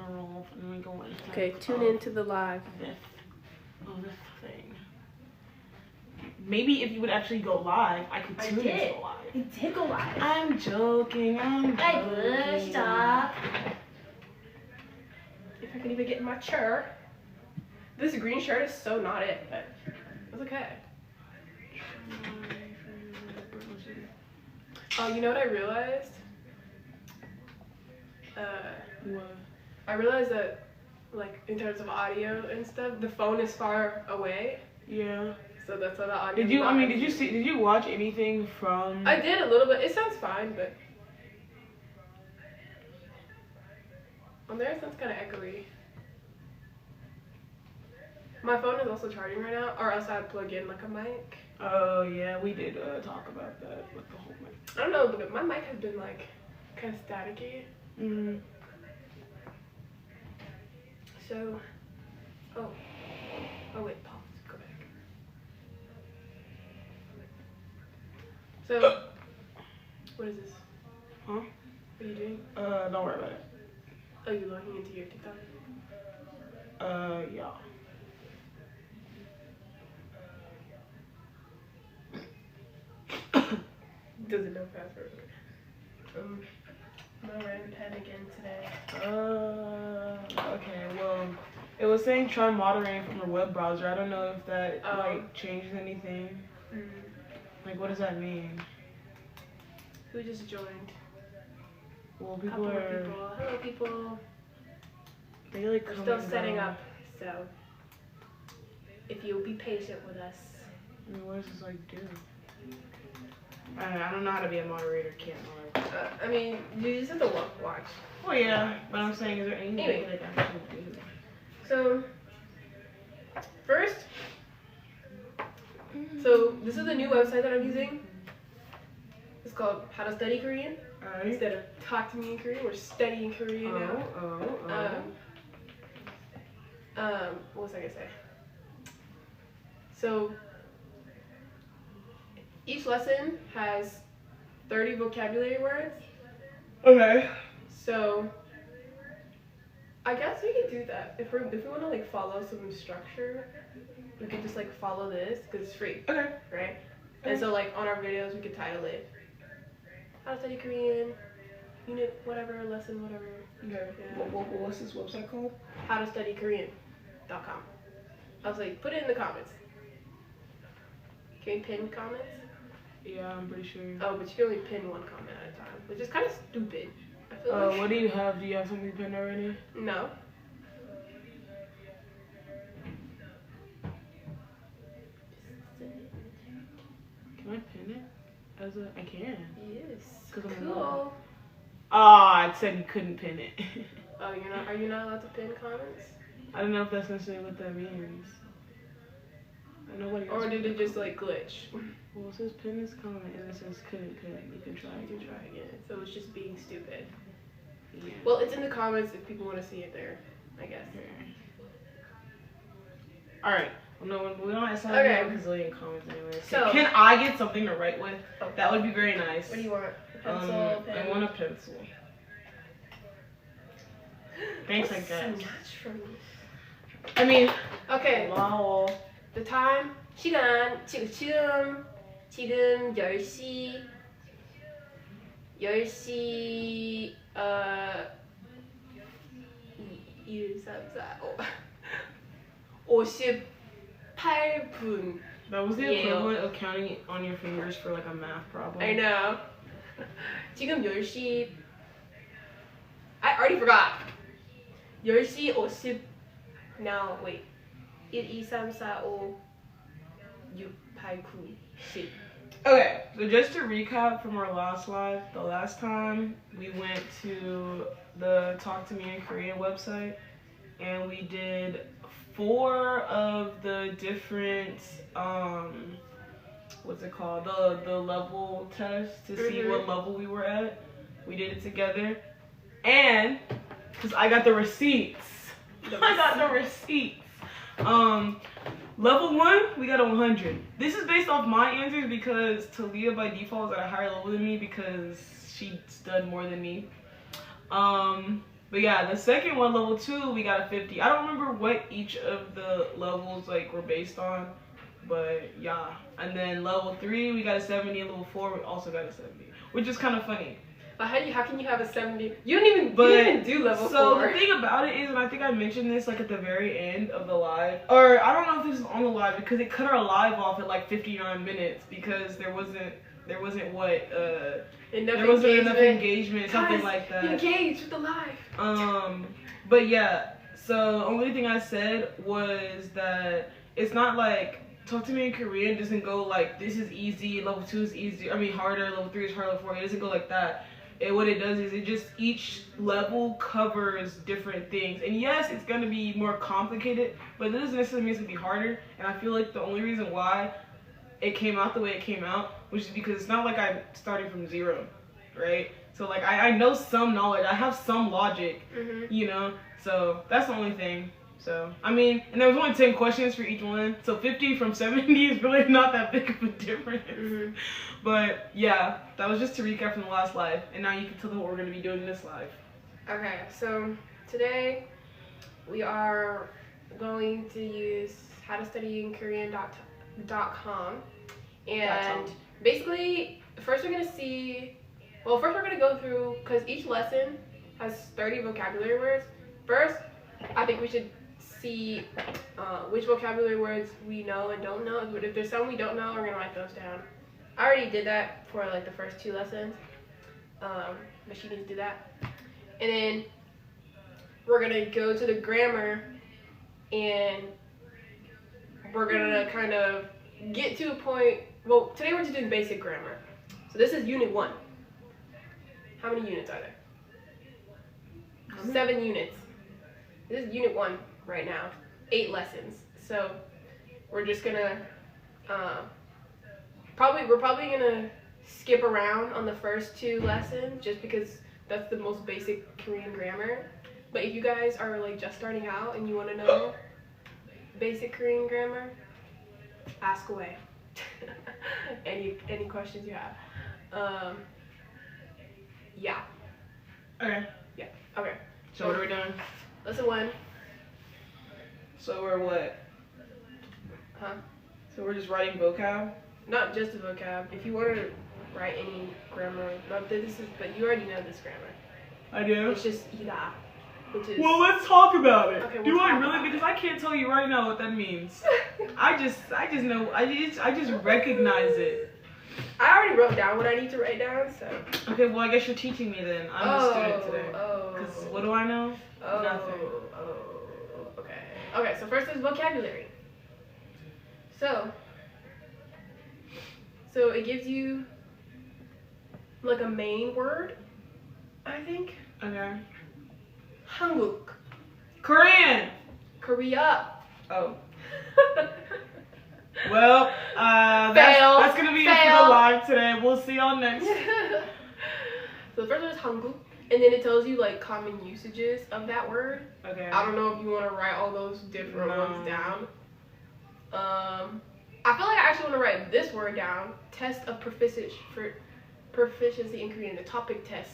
camera off and we go into Okay, tune into the live. This thing. Maybe if you would actually go live, I could tune into the live. I did go live. I'm joking. Stop. If I can even get in my chair. This green shirt is so not it, but it's okay. Oh, you know what I realized? What? I realized that, like, in terms of audio and stuff, the phone is far away. Yeah. So that's why the audio. Did you watch anything from? I did a little bit. It sounds fine, but on there it sounds kind of echoey. My phone is also charging right now, or else I'd plug in like a mic. Oh yeah, we did talk about that with the whole mic. I don't know, but my mic has been like kind of staticky. Mhm. So, oh wait, pause. Go back. So, what is this? Huh? What are you doing? Don't worry about it. Oh, you're logging into your TikTok? Yeah. Doesn't know password. I'm gonna run pen again today. Okay, well, it was saying try moderating from your web browser. I don't know if that, like, changes anything. Like, what does that mean? Who just joined? Well, Couple people more are... people. Hello, people. They, like, We're come still and setting go. up, so if you'll be patient with us. I mean, what does this, like, do? I don't know how to be a moderator. Can't moderate. I mean, you just have to watch. Well, yeah, but I'm saying, is there anything Anyway. they can actually do? So, first, so this is the new website that I'm using. It's called How to Study Korean. Alright. Instead of Talk to Me in Korean, we're studying Korean now. What was I gonna say? So, each lesson has 30 vocabulary words. Okay. So, I guess we could do that. If we want to, like, follow some structure, we could just, like, follow this, because it's free. Okay. Right? And so, like, on our videos, we could title it How to Study Korean, unit whatever, lesson whatever. Okay. Yeah. What's this website called? howtostudykorean.com. I was like, put it in the comments. Can you pin comments? Yeah, I'm pretty sure. Oh, but you can only pin one comment at a time, which is kind of stupid. I feel like. What do you have? Do you have something pinned already? No. Can I pin it? I can. Yes. 'Cause I'm Cool. Ah, it said you couldn't pin it. Oh, are you not allowed to pin comments? I don't know if that's necessarily what that means. Nobody else. Or did it just like glitch? Well, it says pin this comment and it says couldn't pin. You can try You again. can try again. So it's just being stupid. Yeah. Well, it's in the comments if people want to see it there, I guess. Alright. Well, no, we don't have Okay. a gazillion comments anyway. So- can I get something to write with? Oh. That would be very nice. What do you want? A pencil, pen? I want a pencil. Thanks, I That's guess. so much from me. I mean, Okay. wow. The time. 시간. 지금 10시 10시 1, 3, 4, 58분. That was the Yeah. equivalent of counting on your fingers for like a math problem. I know. 지금 10시 I already forgot. 10시 50 Now wait. 1, 2, 3, 4, 5, 6, 8, 9, 10. Okay, so just to recap from our last live, the last time we went to the Talk to Me in Korean website and we did 4 of the different what's it called, the level test to see what level we were at. We did it together, and because I got the receipts. I got the receipts. Level 1, we got a 100. This is based off my answers because Talia by default is at a higher level than me because she studied more than me. But yeah, the second one, level 2, we got a 50. I don't remember what each of the levels like were based on, but yeah. And then level 3, we got a 70, and level 4, we also got a 70, which is kind of funny. But how can you have a 70? You didn't even do level 4. So the thing about it is, and I think I mentioned this like at the very end of the live, or I don't know if this is on the live because it cut our live off at like 59 minutes because there wasn't what there wasn't enough engagement, something like that. Engage with the live. But yeah, so the only thing I said was that it's not like Talk to Me in Korean doesn't go like this is easy, level 2 is easy, I mean harder, level 3 is harder, level 4, it doesn't go like that. What it does is it just each level covers different things. And yes, it's gonna be more complicated, but it doesn't necessarily mean it's gonna be harder. And I feel like the only reason why it came out the way it came out, which is because it's not like I'm starting from zero, right? So like I know some knowledge, I have some logic, you know. So that's the only thing. So I mean, and there was only 10 questions for each one, so 50 from 70 is really not that big of a difference. But yeah, that was just to recap from the last live, and now you can tell them what we're gonna be doing this live. Okay, so today we are going to use howtostudyinkorean.com, and basically first we're gonna go through, because each lesson has 30 vocabulary words. First, I think we should see which vocabulary words we know and don't know. But if there's some we don't know, we're gonna write those down. I already did that for like the first 2 lessons, but she needs to do that. And then we're gonna go to the grammar, and we're gonna kind of get to a point. Well, today we're just doing basic grammar. So this is unit 1. How many units are there? 7 units. This is unit 1 right now. 8 lessons. So we're just gonna we're probably gonna skip around on the first 2 lessons just because that's the most basic Korean grammar. But if you guys are like just starting out and you want to know basic Korean grammar, ask away. any questions you have. Yeah. Okay. Yeah. Okay. So what are we doing? Lesson 1. So we're what? Huh? So we're just writing vocab? Not just the vocab. If you want to write any grammar, but you already know this grammar. I do. It's just ida, which is. Well, let's talk about it. Okay, do I really? Because I can't tell you right now what that means. I just know. I just recognize it. I already wrote down what I need to write down, so. Okay, well I guess you're teaching me then. I'm a student today. Because what do I know? Nothing. Okay. Okay, so first is vocabulary. So it gives you like a main word, I think. Okay. 한국. Korean. Korea. Oh. Well, that's gonna be it for the live today. We'll see y'all next. So the first one is 한국, and then it tells you like common usages of that word. Okay. I don't know if you want to write all those different ones down. I feel like I actually want to write this word down. Test of proficiency in Korean, the topic test.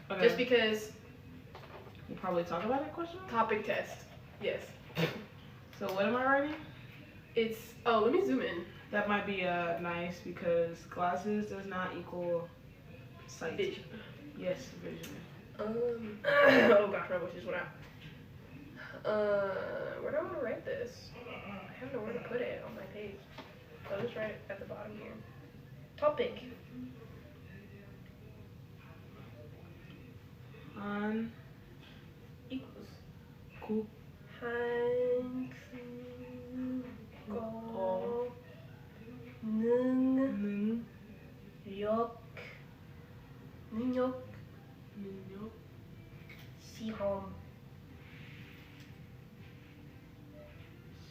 Okay. Just because. We'll probably talk about that question. Topic test. Yes. So what am I writing? It's let me zoom in. That might be nice because glasses does not equal sight. Vision. Yes, vision. Oh gosh, my voice just went out. Where do I want to write this? I have nowhere to put it on my page. So I'll just write it at the bottom here. Topic. Han. Equals. Ku. Han. Go. Nung. Yok. Nyok. Sihom.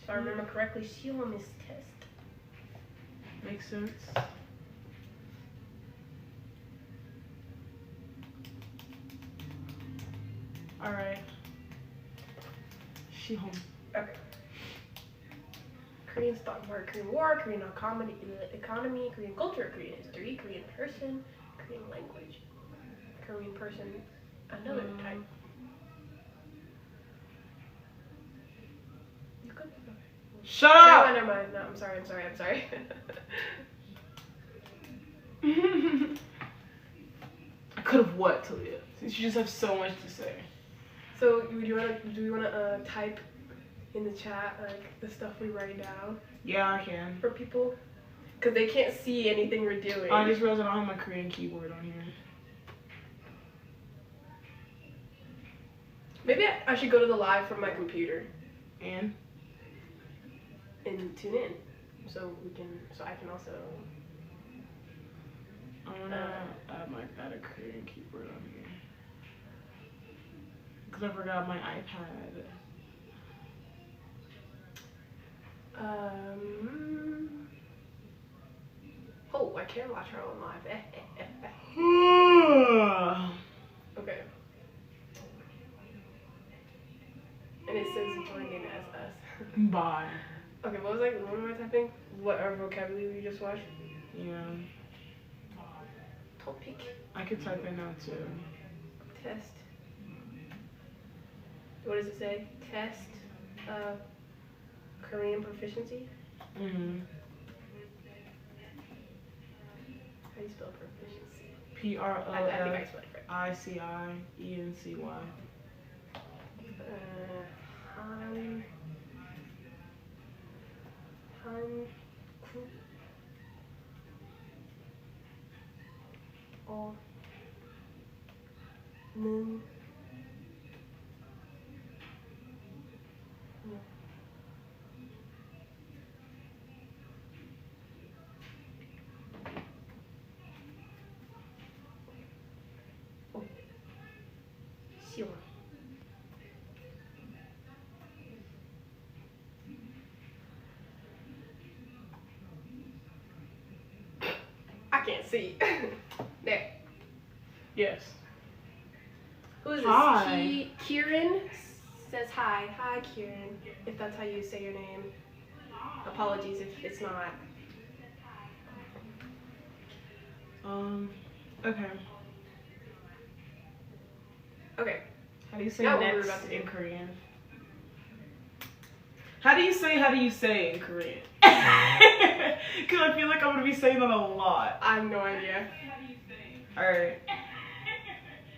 If I remember correctly, Sihom is test. Makes sense. Alright. Shihom. Okay. Korean stock market, Korean war, Korean economy, Korean culture, Korean history, Korean person, Korean language, Korean person, another type. Shut up! Never mind. No, I'm sorry. I could have what, Talia? Since you just have so much to say. So, do you wanna type in the chat like the stuff we write down Yeah, I can. for people? Cause they can't see anything we're doing. I just realized I don't have my Korean keyboard on here. Maybe I should go to the live from my computer And? and tune in, so I can also. I'm gonna add a Korean keyboard on here. Because I forgot my iPad. Oh, I can watch her on live. Okay. And it says join in as us. Bye. Okay, what am I typing? What our vocabulary we just watched? Yeah. Topic. I could type in now too. Test. What does it say? Test Korean proficiency? Mm-hmm. How do you spell proficiency? P-R-O-F-I-C-I-E-N-C-Y. Hanku 는 쉬워. I can't see. There. Yes. Who is this? Hi. Kieran says hi. Hi, Kieran. If that's how you say your name. Apologies if it's not. Okay. Okay. How do you say Now what we're next about to do. in Korean? How do you say in Korean? Because I feel like I'm going to be saying that a lot. I have no idea. Alright.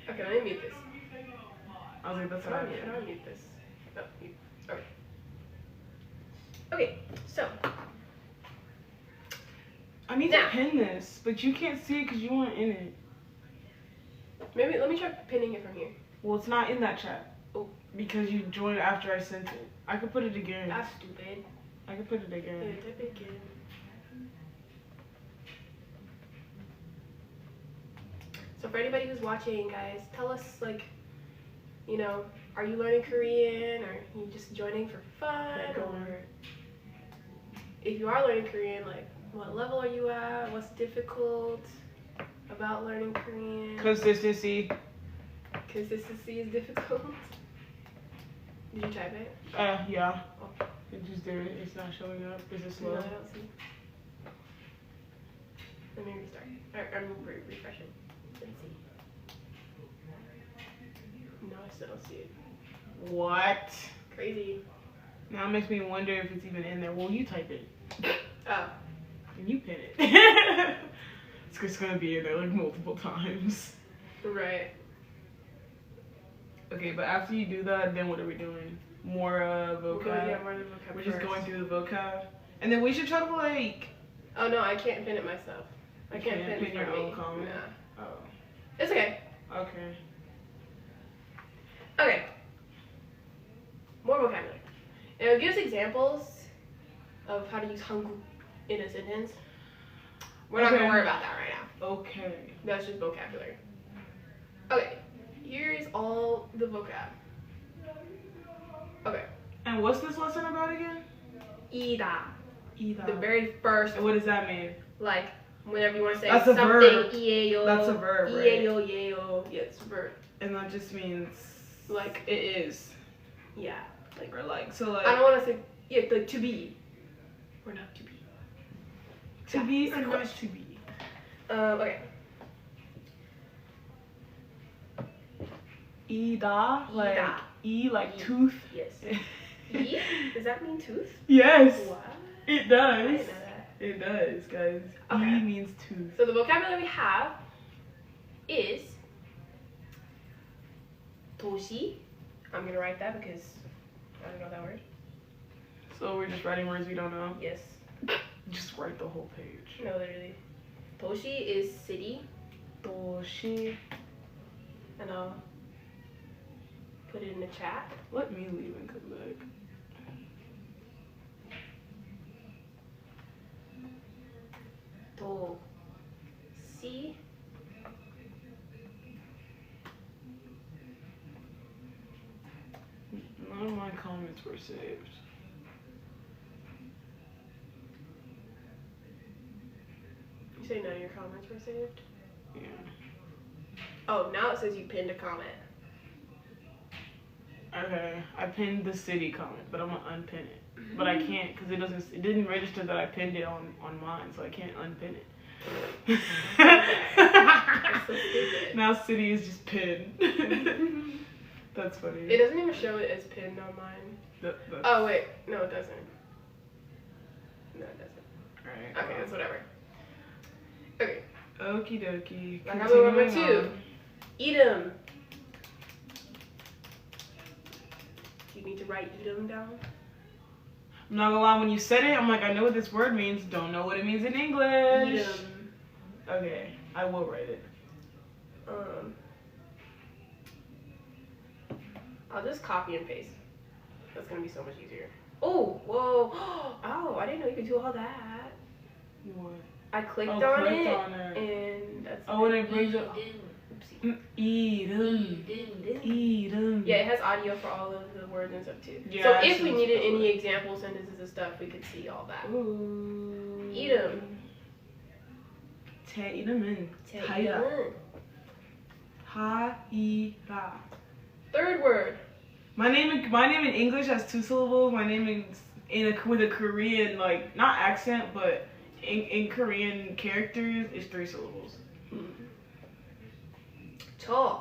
Okay, let me mute this. I was like, that's what How I do did. I mute this? No, mute. Okay. Okay, so. I need Now. to pin this, but you can't see it because you weren't in it. Maybe let me try pinning it from here. Well, it's not in that chat. Oh. Because you joined after I sent it. I could put it again. That's stupid. I could put it Yeah, again. type it again. So for anybody who's watching, guys, tell us, like, you know, are you learning Korean, or are you just joining for fun, Yeah, go on. or if you are learning Korean, like, what level are you at? What's difficult about learning Korean? Consistency. Consistency is difficult. Did you type it? Yeah. Oh. It just did it. It's not showing up. Is it No, slow? I don't see. Let me restart. I'm refreshing. Let's see. No, I still don't see it. What? Crazy. Now it makes me wonder if it's even in there. Well, you type it. Oh. And you pin it. It's just gonna be in there like multiple times. Right. Okay, but after you do that, then what are we doing? More We'll vocab? go, yeah, more of the vocab We're just first. going through the vocab. And then we should try to like... Oh no, I can't pin it myself. I You can't can't pin pin your for me. own comment? Nah. Oh. It's okay. Okay. Okay. More vocabulary. And it gives examples of how to use Hanguk in a sentence. We're not Okay. gonna worry about that right now. Okay. That's just vocabulary. Okay. Here's all the vocab. Okay. And what's this lesson about again? Ida. Either. The very first, And what does that mean? like, whenever you want to say That's a something, verb. ieo, That's a verb, right? ieo, yeo. Yeah, it's a verb. And that just means Like, it is. yeah. Like, Or like, so like... I don't want to say, yeah, like to be. Or not to be. To be or Of not course. to be? Okay. Ida, like Ida. E like E. tooth. Yes. E? Does that mean tooth? Yes. What? It I does. didn't know that. It does, guys. Okay. E means tooth. So the vocabulary we have is 도시. I'm gonna write that because I don't know that word. So we're just writing words we don't know. Yes. Just write the whole page. No, literally. 도시 is city, 도시. and I'll put it in the chat. Let me leave and come back. 도시. None of my comments were saved. You say none of your comments were saved? Yeah. Oh, now it says you pinned a comment. Okay. I pinned the city comment, but I'm gonna unpin it. But I can't because it didn't register that I pinned it on mine, so I can't unpin it. That's so stupid. Now city is just pinned. That's funny. It doesn't even show it as pinned on mine. Oh wait, no it doesn't. No it doesn't. Alright. Okay, that's whatever. Okay. Okie dokie. Vocabulary number Continuing 2. on. Edom. Do you need to write Edom down? I'm not gonna lie, when you said it, I'm like, I know what this word means. Don't know what it means in English. Edom. Okay, I will write it. I'll just copy and paste. That's gonna be so much easier. Oh, whoa. Oh, I didn't know you could do all that. What? I clicked Oh, on clicked it, on it. and that's Oh, and it brings up. Oopsie. Edom. Edom. Yeah, it has audio for all of the words and stuff too. Yeah, So I if see we what's needed going any on. example sentences and stuff, we could see all that. Ooh. Edom. Te Edomin. Haira. Haira. Third word. My name in English has 2 syllables. My name is with a Korean, like, not accent, but in Korean characters is 3 syllables. 저.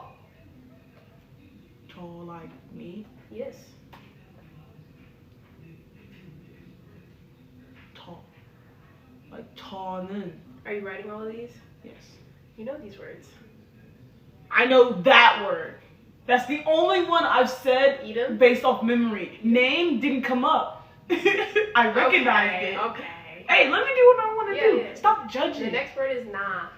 To like me. Yes. To. Like 저는. Are you writing all of these? Yes. You know these words. I know that word. That's the only one I've said Edom? based off memory. Name didn't come up. I recognized it. Okay. Hey, let me do what I want to do. Yeah. Stop judging. The next word is nah.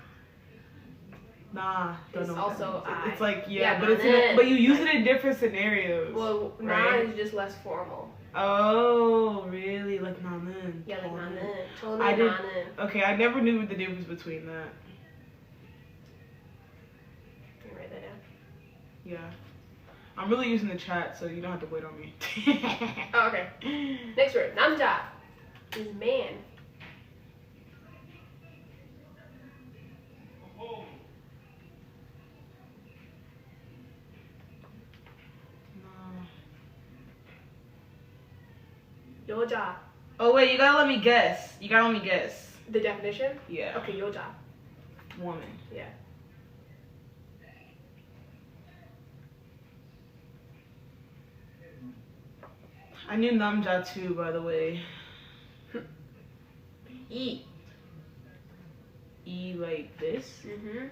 Nah, don't It's know what that also means. I. It's like Yeah, but but you use it in different scenarios. Well, nah right? is just less formal. Oh, really? Like na는. Yeah, like 저는. 나는. 저는 I did- 나는. Okay, I never knew the difference between that. Can you write that down? Yeah. I'm really using the chat, so you don't have to wait on me. Oh, okay. Next word. 남자 is man. 여자. Oh wait, you gotta let me guess. The definition? Yeah. Okay, 여자. Woman. Yeah. I knew namja too, by the way. 이. E like this. Mhm.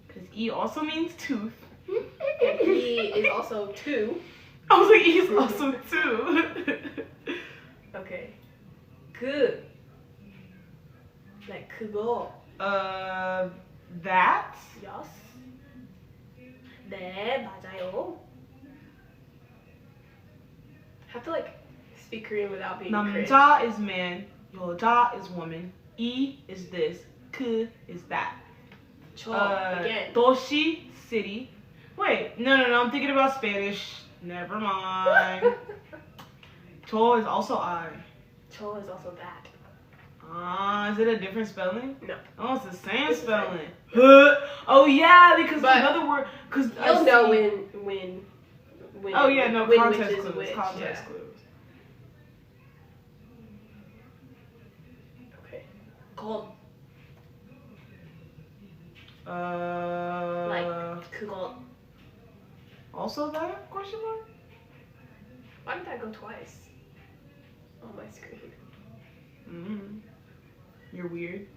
Because E also means tooth. And 이 is also two. I was like, E is also two. Okay. 그. Like 그거. That? Yes. 네, 맞아요. Have to like speak Korean without being cringe. 남자 is man. 여자 is woman. E is this. 그 is that. 저 again. 도시, city. Wait, no, I'm thinking about Spanish. Never mind. 저 is also I. 저 is also that. Ah, is it a different spelling? No. Oh, it's the same It's the spelling. Oh yeah, because But another word. Because You'll know when. Oh yeah, no when context which is clues. which, Context yeah. clues. Okay. 것. Like 그것. Also that question mark? Why did that go twice on my screen? You're weird.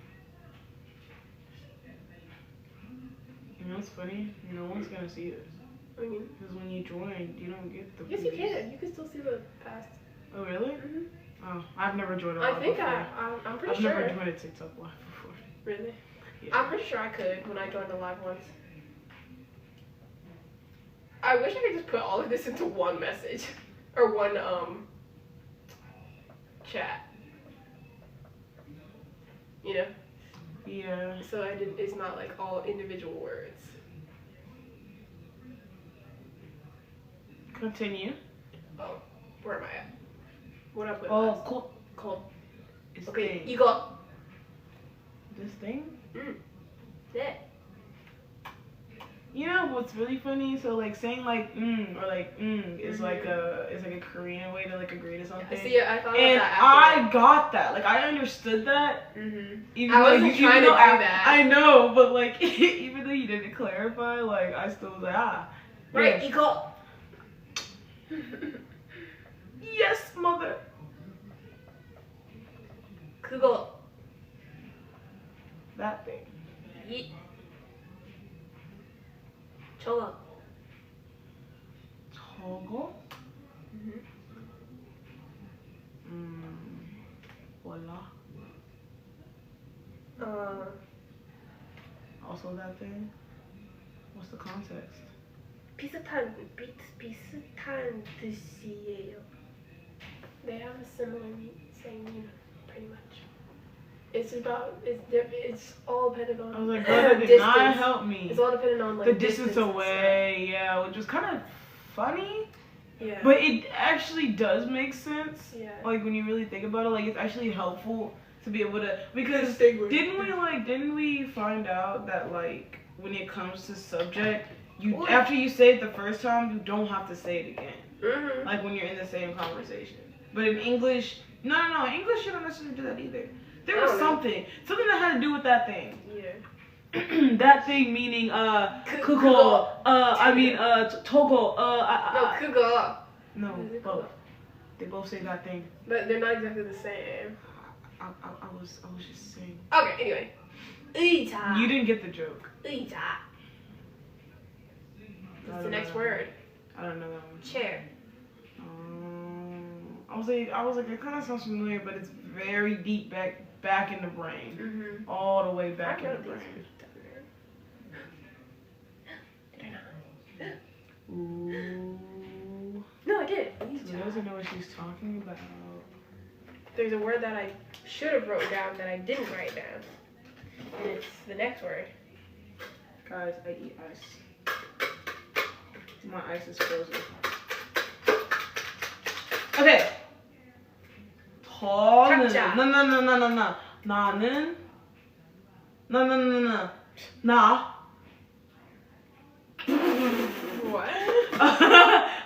You know what's funny? No one's gonna see this. What do you mean? Because when you join, you don't get the Yes, you can. You can still see the past. Oh, really? Mm-hmm. Oh, I've never joined a I live think before. I'm pretty I've sure. never joined a TikTok live before. Really? Yeah. I'm pretty sure I could when I joined the live once. I wish I could just put all of this into one message or one chat. You know, Yeah. so it's not like all individual words. Continue. Oh, where am I at? What I put? Oh, last? cool. Cold. It's Okay, thing. you go. This thing? Yeah. You know what's really funny? So like saying like or like is like a Korean way to like agree to something. See, I thought And about that after. I got that. Like I understood that. Even I though wasn't even trying to though do that. I know, but like even though you didn't clarify, like I still was like Right, yes. you go. Yes, mother. 그거. That thing. 이. 저거. 저거? Voila. Also that thing. What's the context? 비슷한 뜻이에요. They have a similar same meaning, pretty much. It's all dependent on I was like, girl, that did not help me. It's all dependent on like the distance away, yeah, which was kind of funny. Yeah. But it actually does make sense. Yeah. Like when you really think about it, like it's actually helpful to be able to, because Distinguish. didn't we find out that like when it comes to subject, you What? after you say it the first time, you don't have to say it again. Mhm. Like when you're in the same conversation. But in English, no, English shouldn't necessarily do that either. There was something that had to do with that thing. Yeah. That thing meaning 그거, togo, No, 그거. no, both. They both say that thing. But they're not exactly the same. I was just saying. Okay, anyway. 의자. You didn't get the joke. 의자. I What's the don't next know. word? I don't know that one. Chair. I was like, it kind of sounds familiar, but it's very deep back in the brain, Mhm. all the way back I know in the these brain. Did I not? Ooh. No, I did. She doesn't know what she's talking about. There's a word that I should have wrote down that I didn't write down. And it's the next word. Guys, I eat ice. My ice is frozen. Okay. 각자. No. 나는. No. 나. What?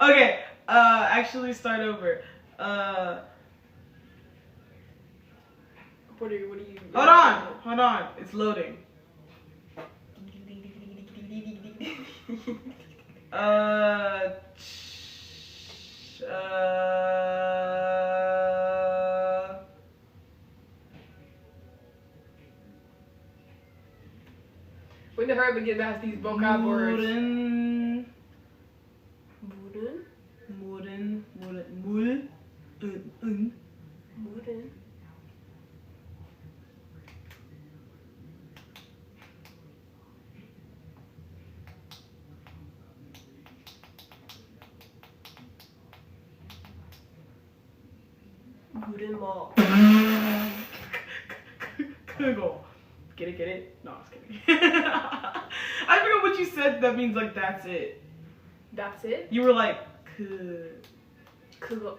Okay. Actually start over. What are you? Hold on. It's loading. When the hurry begin past these vocab words. 물은 물은? 물. 물은? 물은 뭐? 그거. Get it? No, I was kidding. I forgot what you said. That means like that's it. That's it? You were like, 그거.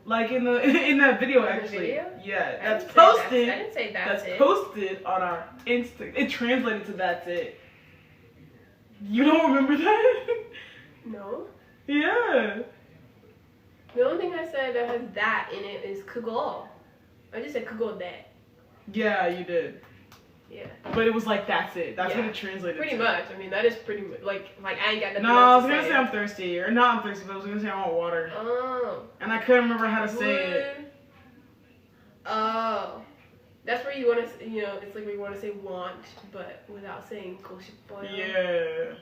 like in that video In the actually. video? Yeah, I that's didn't say posted. I didn't say that's it. Posted on our Insta. It translated to that's it. You don't remember that? No. Yeah. The only thing I said that has that in it is 그거. I just said 그거네. Yeah, you did. Yeah. But it was like, that's it. That's what Yeah. it translated Pretty to. much. I mean, that is pretty much like I ain't got nothing No, I else was to gonna say I'm thirsty. Or not I'm thirsty, but I was gonna say I want water. Oh. And I couldn't remember how to say it. Oh. That's where you want to, you know, it's like where you want to say want, but without saying 고싶어요. Yeah.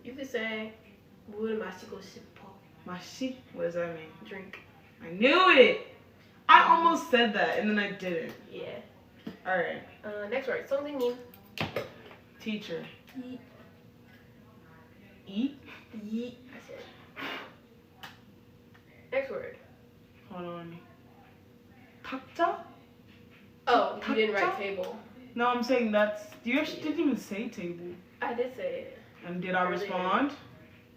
You could say 물 마시고 싶어. Mashi? What does that mean? Drink. I knew it! I almost said that and then I didn't. Yeah. Alright. Next word. 선생님. Teacher. 이. Eat? 이. That's it. Next word. Hold on. 탁자? Oh, you didn't write 탁자? table. No, I'm saying that's. You actually didn't even say table. I did say it. And did I Earlier. respond?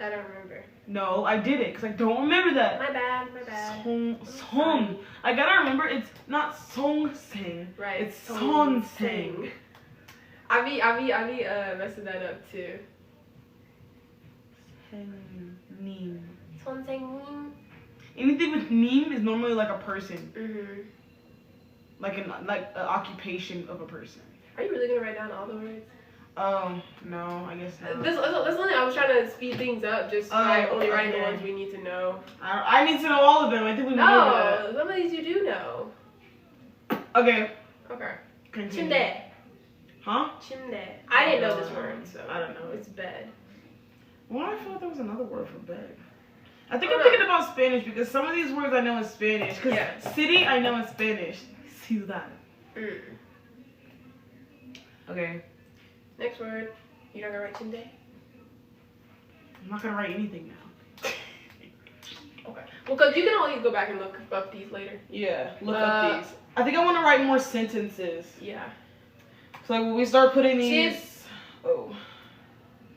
I don't remember. No, I didn't because I don't remember that. My bad. My bad. Song. I gotta remember it's not song sing. Right. It's son sing. Avi messing that up too. Nim. 선생님. Anything with nim is normally like a person, Mhm. like an occupation of a person. Are you really gonna write down all the words? No, I guess not. This only I was trying to speed things up just by only writing the okay. ones we need to know. I need to know all of them. I think we know No, some of these you do know. that. Okay. Okay. Continue. 침대. Huh? 침대. I didn't know this word, so I don't know. it's bed. Well, I thought there was another word for bed. I think Oh, I'm no. thinking about Spanish because some of these words I know in Spanish. Because Yeah. city I know in Spanish. Ciudad. Mm. Okay. Next word. You're not gonna write 침대? I'm not gonna write anything now. Okay. Well, because you can always go back and look up these later. Yeah. Look up these. I think I want to write more sentences. Yeah. So like when we start putting 집. these. Oh.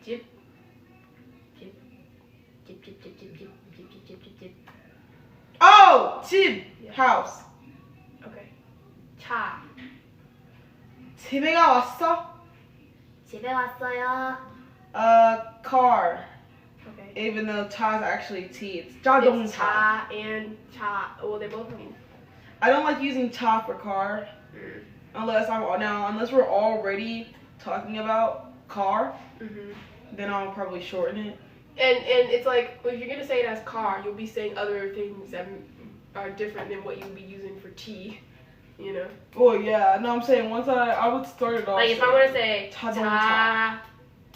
집. 집. 집, 집, 집, 집, 집, 집, 집, 집, 집, 집. Oh, 집. Yeah. House. Okay. 차. 집에가 왔어? 집에 왔어요. Car. Okay. Even though 차's actually T, it's It's 자동차. 차 and 차. Well, they both mean. I don't like using 차 for car unless we're already talking about car, Mm-hmm. then I'll probably shorten it. And it's like if you're gonna say it as car, you'll be saying other things that are different than what you'll be using for T. You know. Well, yeah. No, I'm saying once I would start it off. Like if I want to say 자동차.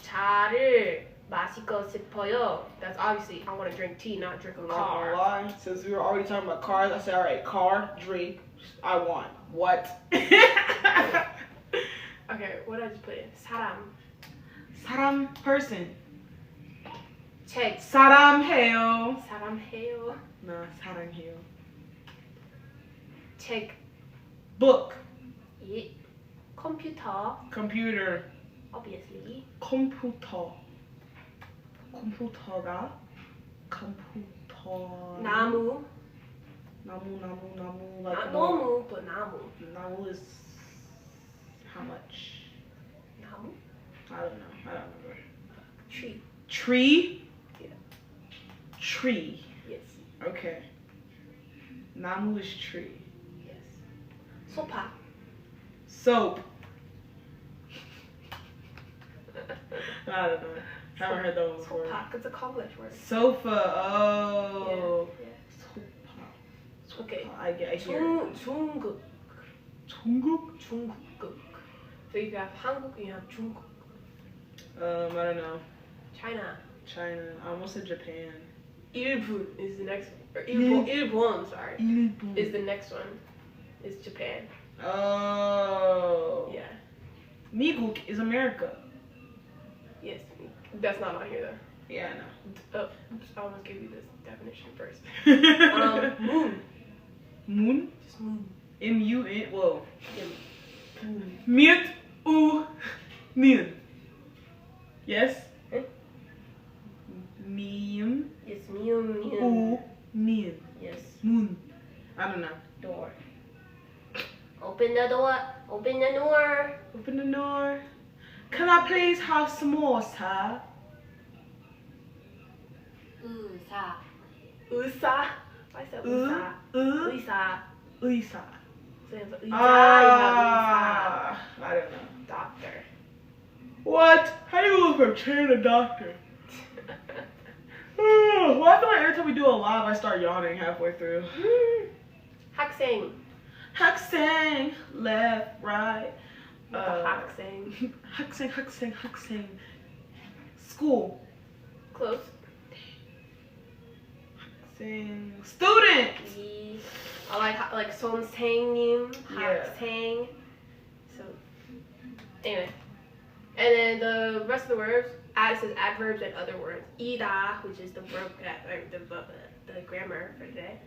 차를 마시고 싶어요. That's obviously I want to drink tea, not drink a I'm not gonna car. lie. Since we were already talking about cars, I said, all right, car, drink. I want what? Okay, what did I just put in? 사람. 사람, person. 책. 사람해요. 사람해요. No, 사랑해요. 책. Book. 이. 컴퓨터. Computer. Obviously. 컴퓨터. 컴퓨터가 컴퓨터. 나무. 나무. Not Like 너무, but 나무. 나무 is how much? 나무. I don't know. I don't remember. Tree. Tree. Yeah. Tree. Yes. Okay. 나무 is tree. Yes. 소파. Soap. I don't know. Haven't heard that one before. 소파. It's a college word. Sofa. Oh. Yeah. Sofa. Okay. I hear. 중국. 중국? 중국. So you have 한국, you have 중국. I don't know. China. China. I almost said Japan. 일본 is the next one. Or 일본, sorry. 일본. Is the next one. Is Japan. Oh. Yeah. 미국 is America. Yes. That's not on here though. Yeah, Oops, I almost gave you this definition first. I know. Moon. Moon? Just moon. M-U-N. Whoa. Yeah. Miet u min. Yes? Huh? Miem Yes, mium. u min. Yes. Moon. I don't know. Door. Open the door. Open the door. Open the door. Can I please have samosa? 의사. 의사. I said 의사. 의사. 의사. 의사, I don't know. doctor. What? How do you go from trainer to doctor? Well, I feel like every time we do a live, I start yawning halfway through. 학생. 학생, left, right. 학생. 학생. School. Close. 학생. Student. I like 선생님, Yeah. 학생. So anyway, and then the rest of the words, says adverbs and other words. 이다, which is the verb, the grammar for today,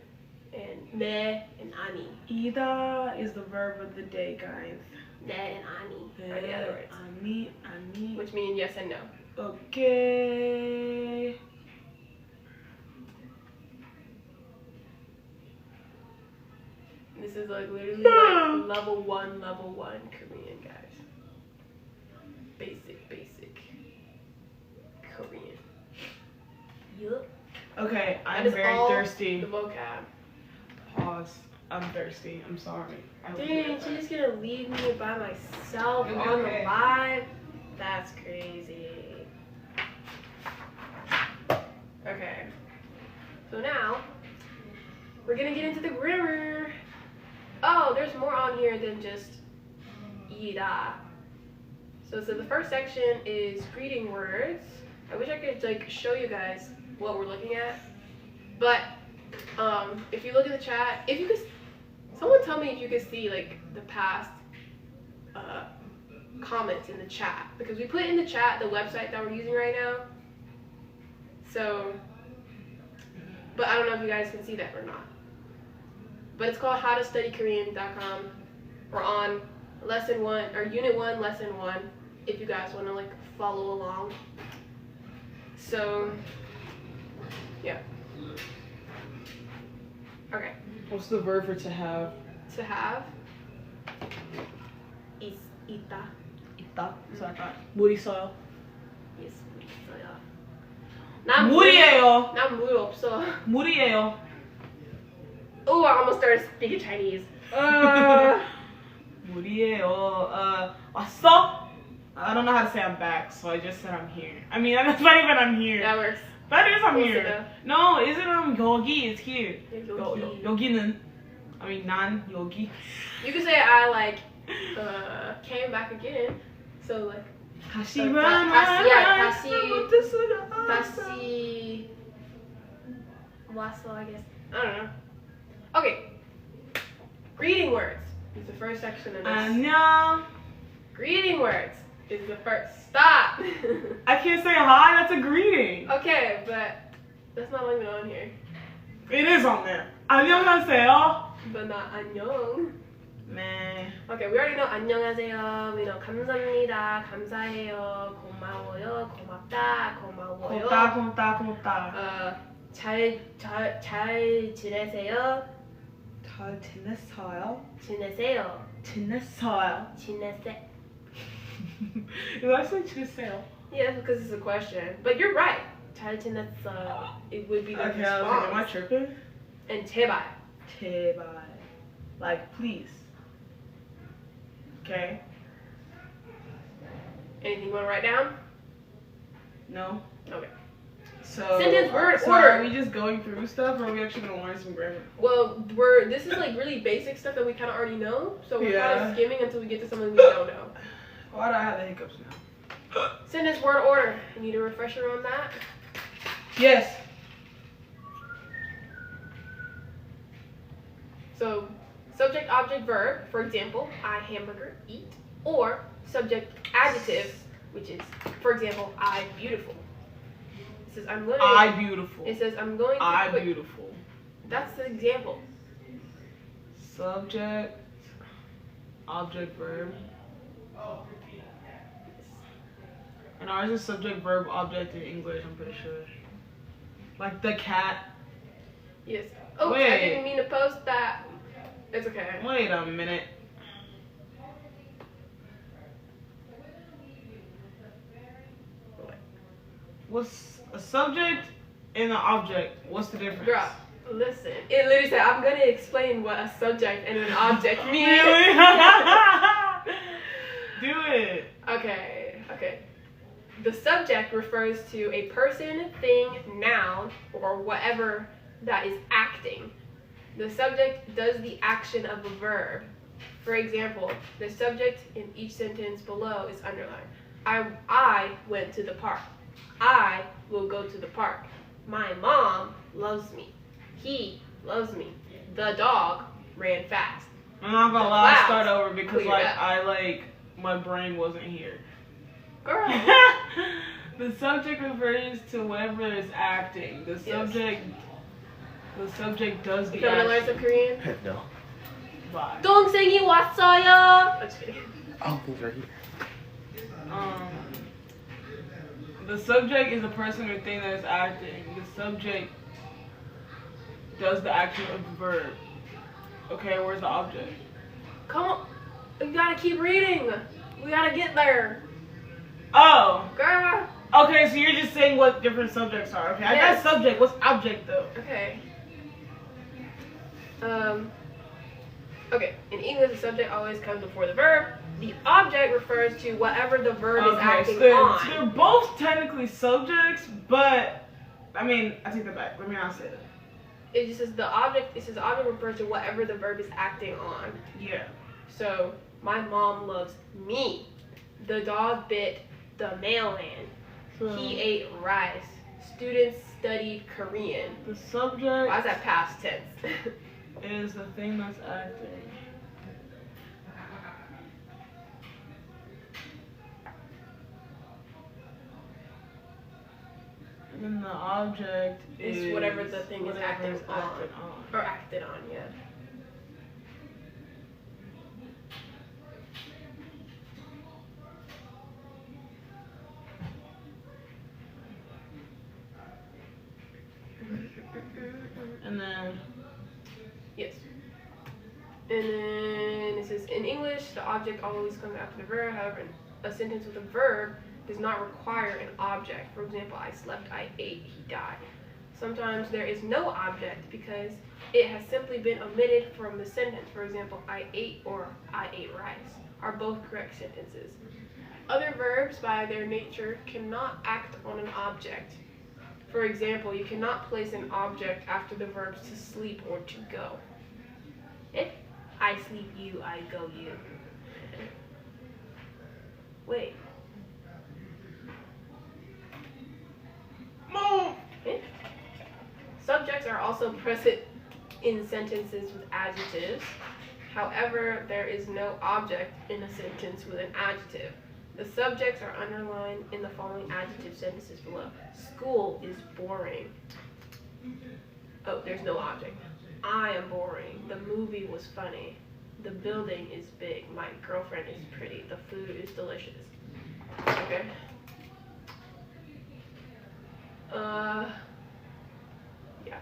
and 네 and 아니. Ida is the verb of the day, guys. 네 and 아니 are the other words, 아니. which mean yes and no. Okay. This is like literally like level one Korean, guys. Basic Korean. Yup. Okay, That I'm is very all thirsty. The vocab. Pause. I'm thirsty. I'm sorry. I will be Dang, right she's back. just gonna leave me by myself It'll be on okay. the live? That's crazy. Okay. So now, we're gonna get into the grammar. Oh, there's more on here than just ida. So the first section is greeting words. I wish I could like show you guys what we're looking at. But if you look at the chat, if you could, someone tell me if you could see like the past comments in the chat, because we put in the chat the website that we're using right now. So, but I don't know if you guys can see that or not. But it's called howtostudykorean.com. We're on lesson 1 or unit 1, lesson 1. If you guys want to like follow along. So, yeah. Okay. What's the verb for to have? To have is 있다. 있다. So I thought 물 있어요. Yes, 있어요. 난 물이에요. 물 없어. 물이에요. Oh, I almost started speaking Chinese. 물이에요. 왔어? I don't know how to say I'm back, so I just said I'm here. I mean, that's not even I'm here. That works. That is I'm Close here. enough. No, isn't 여기 is here. 여기. 여기는. I mean, 난 여기. You could say I like came back again. So like 다시 다시 왔어, I guess. I don't know. Okay. Greeting words is the first section of this. 안녕. Greeting words is the first. Stop. I can't say hi. That's a greeting. Okay, but that's not even on here. It is on there. 안녕하세요. But not 안녕. Man. Okay, we already know 안녕하세요. We know 감사합니다. 감사해요. 고마워요. 고맙다. 고마워요. 고맙다. 잘 지내세요. 잘 지냈어요? 지내세요. 지냈어요. 지내세. It actually 지냈어요. Yeah, because it's a question. But you're right. 잘 지냈어요. It would be the Okay, I was like, am I response. tripping? And 제발. 제발. Like, please. Okay? Anything you want to write down? No? Okay. So, Sentence, word, so order. are we just going through stuff, or are we actually gonna learn some grammar? Well, this is like really basic stuff that we kind of already know. So we're kind Yeah. of skimming until we get to something we don't know. Why do I have the hiccups now? Sentence, word, order. You need a refresher on that? Yes. So, subject, object, verb. For example, I hamburger, eat. Or subject, adjective, which is, for example, I beautiful. It says I'm going. I beautiful. It says I'm going to. I quit. beautiful. That's the example. Subject, object, verb. And ours is subject, verb, object in English, I'm pretty sure. Like the cat. Yes. Oh, I Wait. didn't mean to post that. It's okay. Wait a minute. What's a subject and an object? What's the difference? Girl, Listen, it literally said, I'm gonna explain what a subject and an object mean. Really? Do it. Okay. The subject refers to a person, thing, noun, or whatever that is acting. The subject does the action of a verb. For example, the subject in each sentence below is underlined. I went to the park. I will go to the park. My mom loves me. He loves me. The dog ran fast. I'm not gonna lie, I'll start over because Clear my brain wasn't here. Girl. The subject refers to whatever is acting. The subject does the You want to learn action. some Korean? No. Bye. 동생이 왔어요. I'm just kidding. Oh, things right here. The subject is a person or thing that is acting. The subject does the action of the verb. Okay, where's the object? Come on. You gotta keep reading. We gotta get there. Oh, Girl. okay, so you're just saying what different subjects are. Okay, I Yes. got subject. What's object though? Okay. Okay. In English, the subject always comes before the verb. The object refers to whatever the verb is acting so they're on. both technically subjects, but I mean, I take that back. Let me not say that. It just says the object. It says the object refers to whatever the verb is acting on. Yeah. So my mom loves me. The dog bit the mailman. So He ate rice. Students studied Korean. the subject Why is that past tense? is the thing that's acting. And then the object Is whatever the thing is whatever acting is on. acted on. Or acted on, yeah. And then Yes. And then it says in English, the object always comes after the verb. However, a sentence with a verb does not require an object. For example, I slept, I ate, he died. Sometimes there is no object because it has simply been omitted from the sentence. For example, I ate or I ate rice are both correct sentences. Other verbs, by their nature, cannot act on an object. For example, you cannot place an object after the verbs to sleep or to go. I sleep, you, I go, you. Wait. move. Subjects are also present in sentences with adjectives. However, there is no object in a sentence with an adjective. The subjects are underlined in the following adjective sentences below. School is boring. Oh, there's no object. I am boring. The movie was funny. The building is big. My girlfriend is pretty. The food is delicious. Okay. Yeah.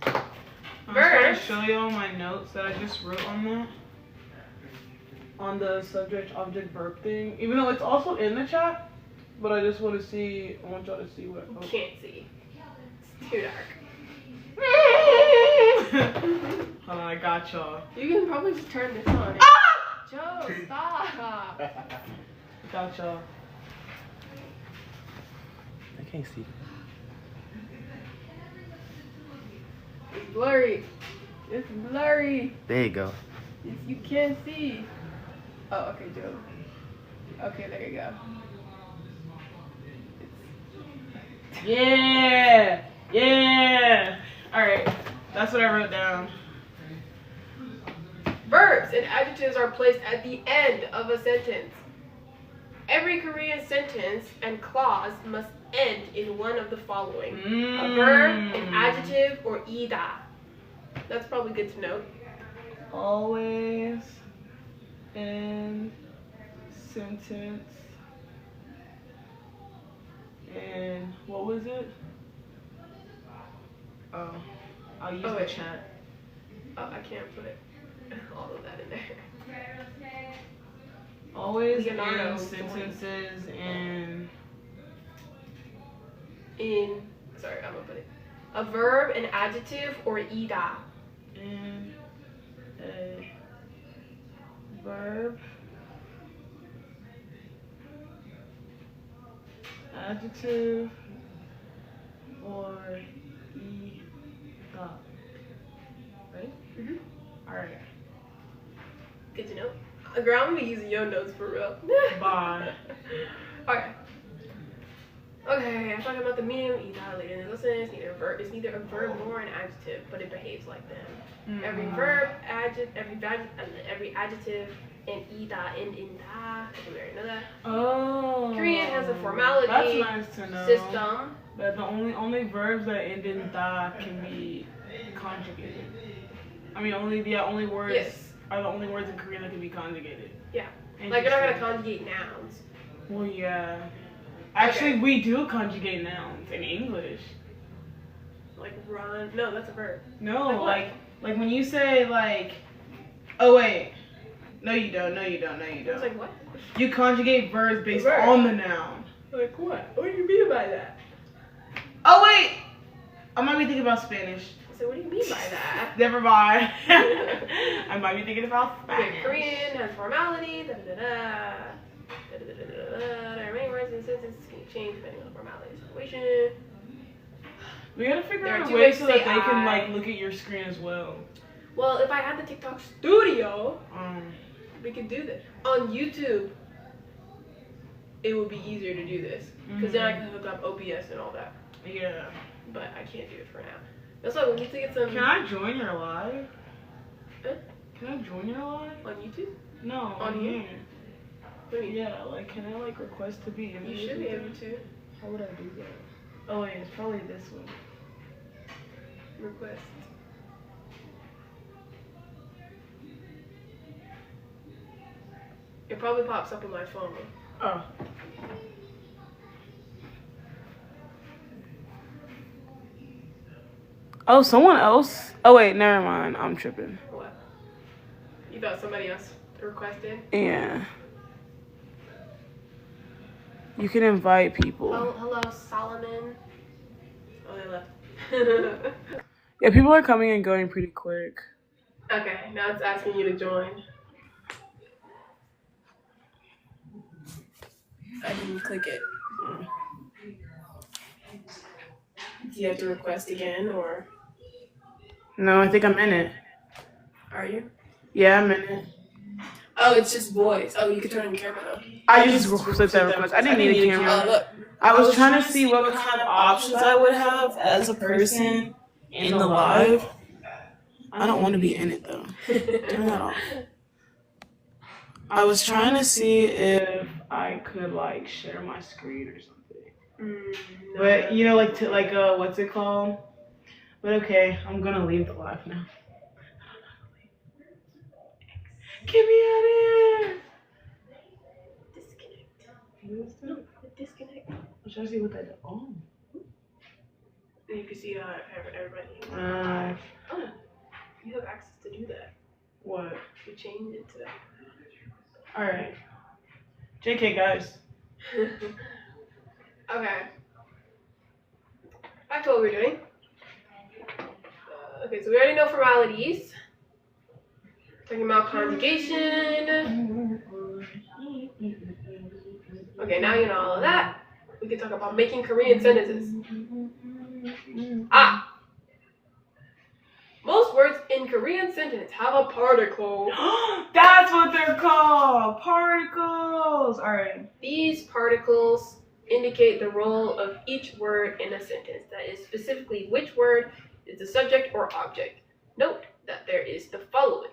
I'm just gonna Verbs. show you all my notes that I just wrote on that. On the subject, object, verb thing. Even though it's also in the chat, but I just want y'all to see what I wrote. Can't see. It's too dark. Hold on, I got y'all. You can probably just turn this on. Ah! Joe, stop. Got y'all. I can't see. It's blurry. It's blurry. There you go. You can't see. Oh, okay, Joe. Okay, there you go. Yeah! Yeah! Alright, that's what I wrote down. Verbs and adjectives are placed at the end of a sentence. Every Korean sentence and clause must end in one of the following. A verb, an adjective, or ida. That's probably good to know. Always in sentence. And what was it? Oh, I'll use the wait. chat. Oh, I can't put all of that in there. Always Leonardo in was the one. sentences and sorry, I'm gonna put it. A verb, an adjective, or ida. And a verb, adjective, or ida. Right? Mhm. Alright. Good to know. Girl, I'm gonna be using your notes for real. Bye. Okay. Okay, I'm talking about the meaning of ida later in the lesson. It's neither a verb nor an adjective, but it behaves like them. Every verb, every adjective, and ida end in da. We already know that. Oh. Korean has a formality That's nice to know. system. That the only verbs that end in da can be conjugated. I mean, only words Yes. are the only words in Korean that can be conjugated. Yeah. Like you're not gonna conjugate nouns. Well, yeah. Actually, we do conjugate nouns in English. Like run. No, that's a verb. No, Like like when you say like, oh wait, no you don't, no you don't, no you I was don't. like, what? You conjugate verbs based Verb. on the noun. Like what? What do you mean by that? Oh wait, I might be thinking about Spanish. So what do you mean by that? Never mind. I might be thinking about Spanish. Okay, Korean has formality. Da da da da. Da da da da da. There are many words and sentences can change depending on the formality of the situation. We gotta figure There are out a two way ways so to that say they can I. like look at your screen as well. Well, if I had the TikTok studio, Um, we could do this. On YouTube, it would be easier to do this. Because then I can hook up OBS and all that. yeah. But I can't do it for now. That's why we need to get some Can I join your live? Huh? Can I join your live? on YouTube. No, On here? here. What do you mean? Yeah, like can I like request to be in? You should be able to How would I do that? Oh wait, it's probably this one. request. It probably pops up on my phone. Oh. Oh, someone else? Oh wait, never mind. I'm tripping. What? You thought somebody else requested? Yeah. You can invite people. Oh, hello, Solomon. Oh, they left. Yeah, people are coming and going pretty quick. Okay, now it's asking you to join. I didn't click it. Do you have to request again, or No, I think I'm in it. are you? Yeah, I'm in it. Oh, it's just voice. Oh, you can turn on your camera though. I just slipped that request. I didn't need a camera. Oh, look. I was trying to see what kind of options I would have as a person in the live. I don't want to be in it though. Turn that off. I was trying to see if I could like share my screen or something. No. But you know, like what's it called? But okay, I'm gonna leave the live now. Get me out of here! Disconnect. Disconnect. I'm trying to see what that is. Oh. You can see everybody. Oh. You have access to do that. What? You change it to that. Alright. JK, guys. Okay. Back to what we're doing. Okay, so we already know formalities. Talking about conjugation. Okay, now you know all of that. We can talk about making Korean sentences. Ah! Most words in Korean sentence have a particle. That's what they're called! Particles! Alright. These particles indicate the role of each word in a sentence. That is specifically which word is the subject or object. Note that there is the following.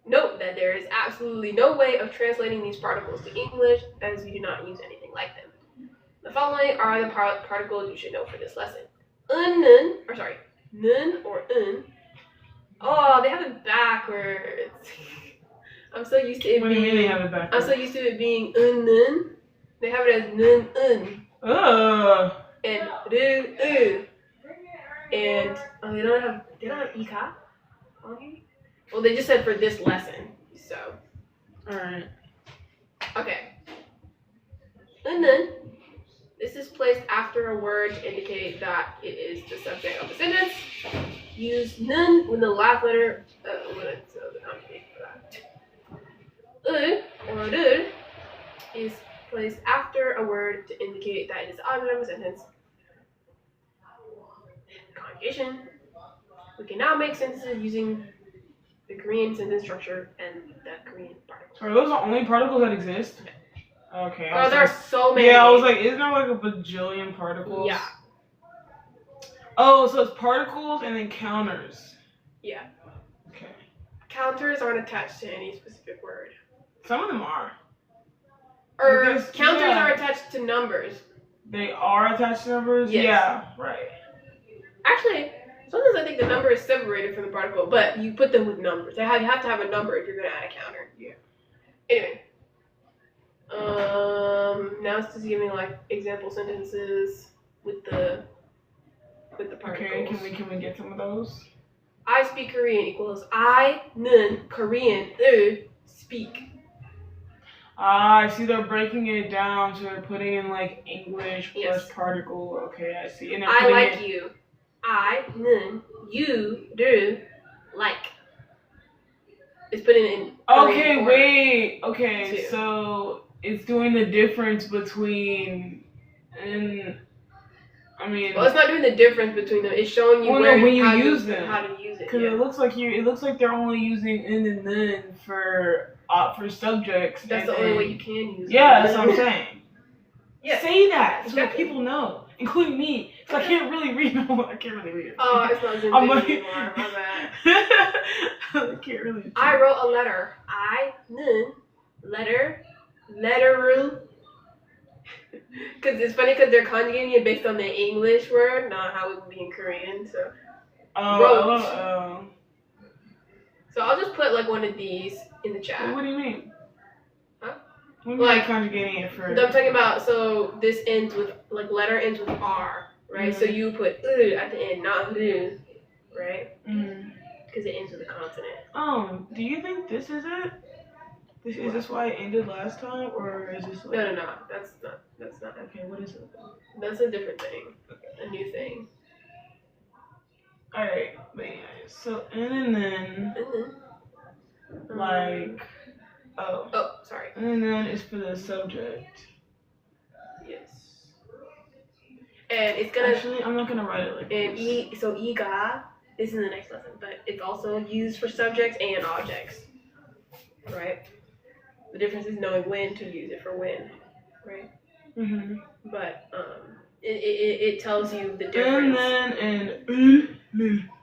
Note that there is absolutely no way of translating these particles to English as we do not use anything like them. The following are the particles you should know for this lesson. Nun or un. Oh, they have it backwards. I'm so used to it What do you mean they being. have it I'm backwards? so used to it being nun. They have it as nun un Ugh. and ru. And they don't have ika on here. Well, they just said for this lesson. So Alright. okay. And then this is is placed after a word to indicate that it is the subject of the sentence. Use 는 when the last letter or 를 is placed after a word to indicate that it is the object of a sentence. Conjugation. We can now make sentences using the Korean sentence structure and the Korean particles. Are those the only particles that exist? Okay. Oh, there are so many. Yeah, I was like, isn't there like a bajillion particles? Yeah. Oh, so it's particles and then counters. Yeah. Okay. Counters aren't attached to any specific word. Some of them are. Or There's- counters yeah. are attached to numbers. They are attached to numbers? Yes. Yeah, right. Actually, sometimes I think the number is separated from the particle, but you put them with numbers. You have to have a number if you're going to add a counter. Yeah. Anyway. Now it's just giving like example sentences with the particles. Okay, can we get some of those? I speak Korean equals I는 Korean speak. Ah, I see they're breaking it down, so they're putting in like English plus Yes. particle. Okay, I see. And they're I putting like it, you. I는 you를 like. It's putting in Okay, Korean order. wait. Okay, Two. so it's doing the difference between Well, it's not doing the difference between them. It's showing you Well, no, where when you how use them. how to use it. because Yeah. it looks like they're only using in and then for subjects. That's and the only then- way you can use it. Yeah, that's what I'm saying. Yeah. Say that so that Exactly. people know, including me. So I can't really read. I can't really read it. Oh, it's not zoomed I'm in like- anymore. My bad. I can't really. I wrote a letter. I는 letteru. Because it's funny because they're conjugating it based on the English word, not how it would be in Korean. So Oh. I'll just put like one of these in the chat. What do you mean? Huh? What do you mean Like- conjugating it for? I'm talking about, so this ends with, like, letter ends with R, right? So you put at the end, not ru, right? Because it ends with a consonant. Do you think this is it? Is this why it ended last time, or is this like? No. That's not. Okay, what is it? That's a different thing. A new thing. Alright, but yeah, so and then like Oh, sorry. and then it's for the subject. Yes. And it's gonna. Actually, I'm not gonna write it like And this. so iga, this is in the next lesson, but it's also used for subjects and objects, right? The difference is knowing when to use it for when, right? Mhm. But it tells you the And difference. then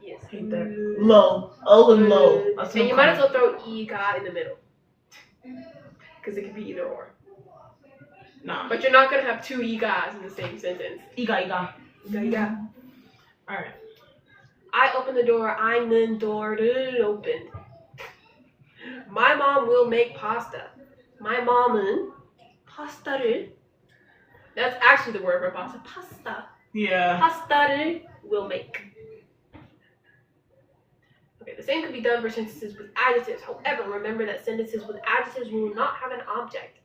Yes. hate that. Low. Oh, and low. That's And what you I'm might as calling well throw iga in the middle, because it could be either or. it. Nah. But you're not gonna have two igas in the same sentence. Iga. Iga. Alright. I opened the door. I는 door를 opened. My mom will make pasta. My mom은 파스타를. That's actually the word for pasta. Pasta. Yeah. 파스타를 will make. Okay, the same could be done for sentences with adjectives. However, remember that sentences with adjectives will not have an object.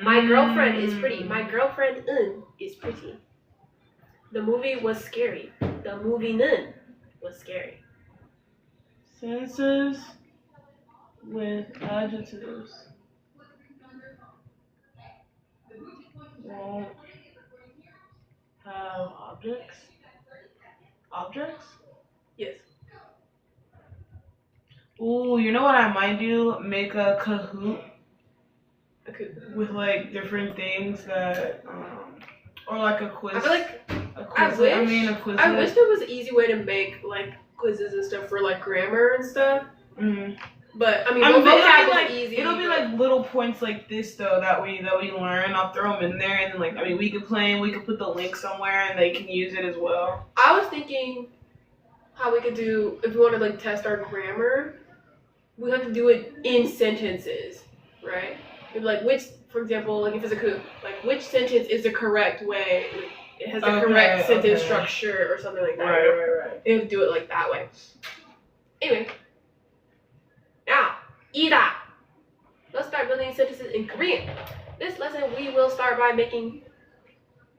My girlfriend is pretty. My girlfriend은 is pretty. The movie was scary. The movie는 was scary. Sentences with adjectives won't have objects. Objects? Yes. Ooh, you know what I might do? Make a Kahoot Okay. with like different things that, or like a quiz. I feel like a I quiz. wish. I mean a quiz. I wish there was an easy way to make like quizzes and stuff for like grammar and stuff. Mm-hmm. But I mean, I mean, but vocab it'll be like is easy. it'll be but- like little points like this though that we learn. I'll throw them in there, and then like I mean we could play and we could put the link somewhere and they can use it as well. I was thinking how we could do if we want to like test our grammar. We have to do it in sentences, right? Like which, for example, like if it's a coup, like which sentence is the correct way? Like, it has the Okay, correct sentence okay. structure or something like that. Right. You have to do it like that way. Anyway, now, ida. Let's start building sentences in Korean. This lesson we will start by making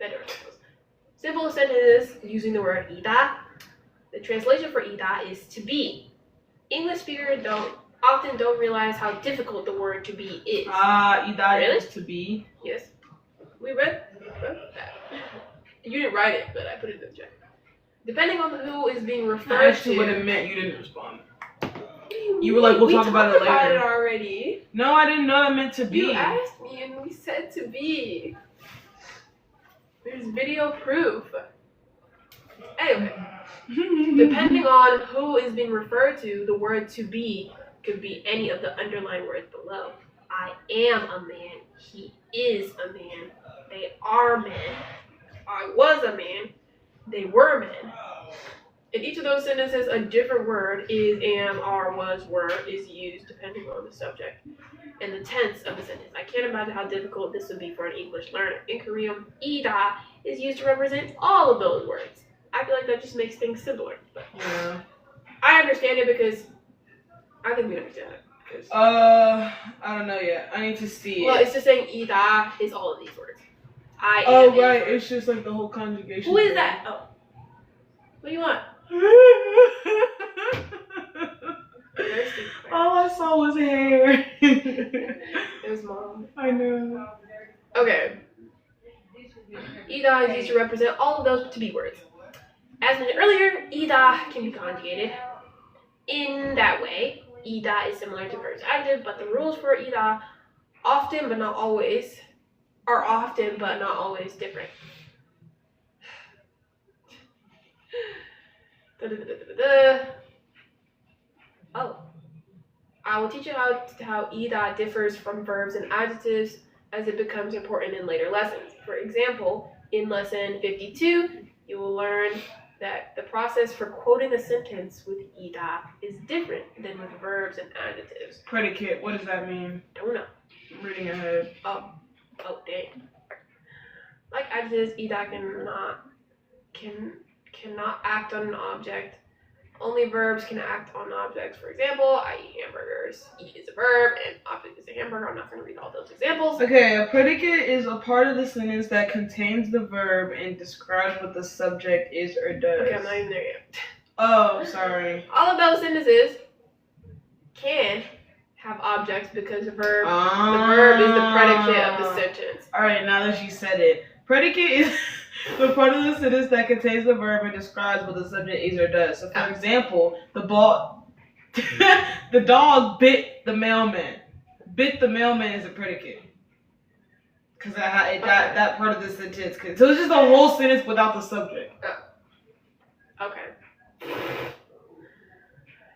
better examples. Simple sentences using the word ida. The translation for ida is to be. English speakers often don't realize how difficult the word to be is. Ida Really? is to be. Yes. We read that. You didn't write it, but I put it in the chat. Depending on who is being referred Actually, to. what it meant, you didn't respond. You were like, we'll talk about it later. We talked about it already. No, I didn't know that meant to be. You asked me and we said to be. There's video proof. Anyway, depending on who is being referred to, the word to be could be any of the underlying words below. I am a man. He is a man. They are men. I was a man. They were men. In each of those sentences, a different word is, am, are, was, were is used depending on the subject and the tense of the sentence. I can't imagine how difficult this would be for an English learner. In Korean, ida is used to represent all of those words. I feel like that just makes things simpler. But Yeah. I understand it because I think we understand it. I don't know yet. I need to see Well, it. it's just saying ida is all of these words. I Oh, am. right. It's just like the whole conjugation. Who is thing. that? Oh. What do you want? All I saw was hair. It was mom. I know. Okay. Ida is used to represent all of those to be words. As mentioned earlier, ida can be conjugated. In that way, ida is similar to verb adjective, but the rules for ida are often but not always different. Oh. I will teach you how ida differs from verbs and adjectives as it becomes important in later lessons. For example, in lesson 52, you will learn that the process for quoting a sentence with ida is different than with verbs and adjectives. Predicate. What does that mean? Don't know. I'm reading ahead. Oh, dang. Like adjectives, ida cannot act on an object. Only verbs can act on objects. For example, I eat hamburgers. Eat is a verb, and object is a hamburger. I'm not going to read all those examples. Okay, a predicate is a part of the sentence that contains the verb and describes what the subject is or does. Okay, I'm not even there yet. Oh, sorry. All of those sentences can have objects because the verb is the predicate of the sentence. Alright, now that you said it. Predicate is the part of the sentence that contains the verb and describes what the subject is or does. So, for example, the dog bit the mailman. Bit the mailman is a predicate. Because that part of the sentence. So it's just a whole sentence without the subject. Okay.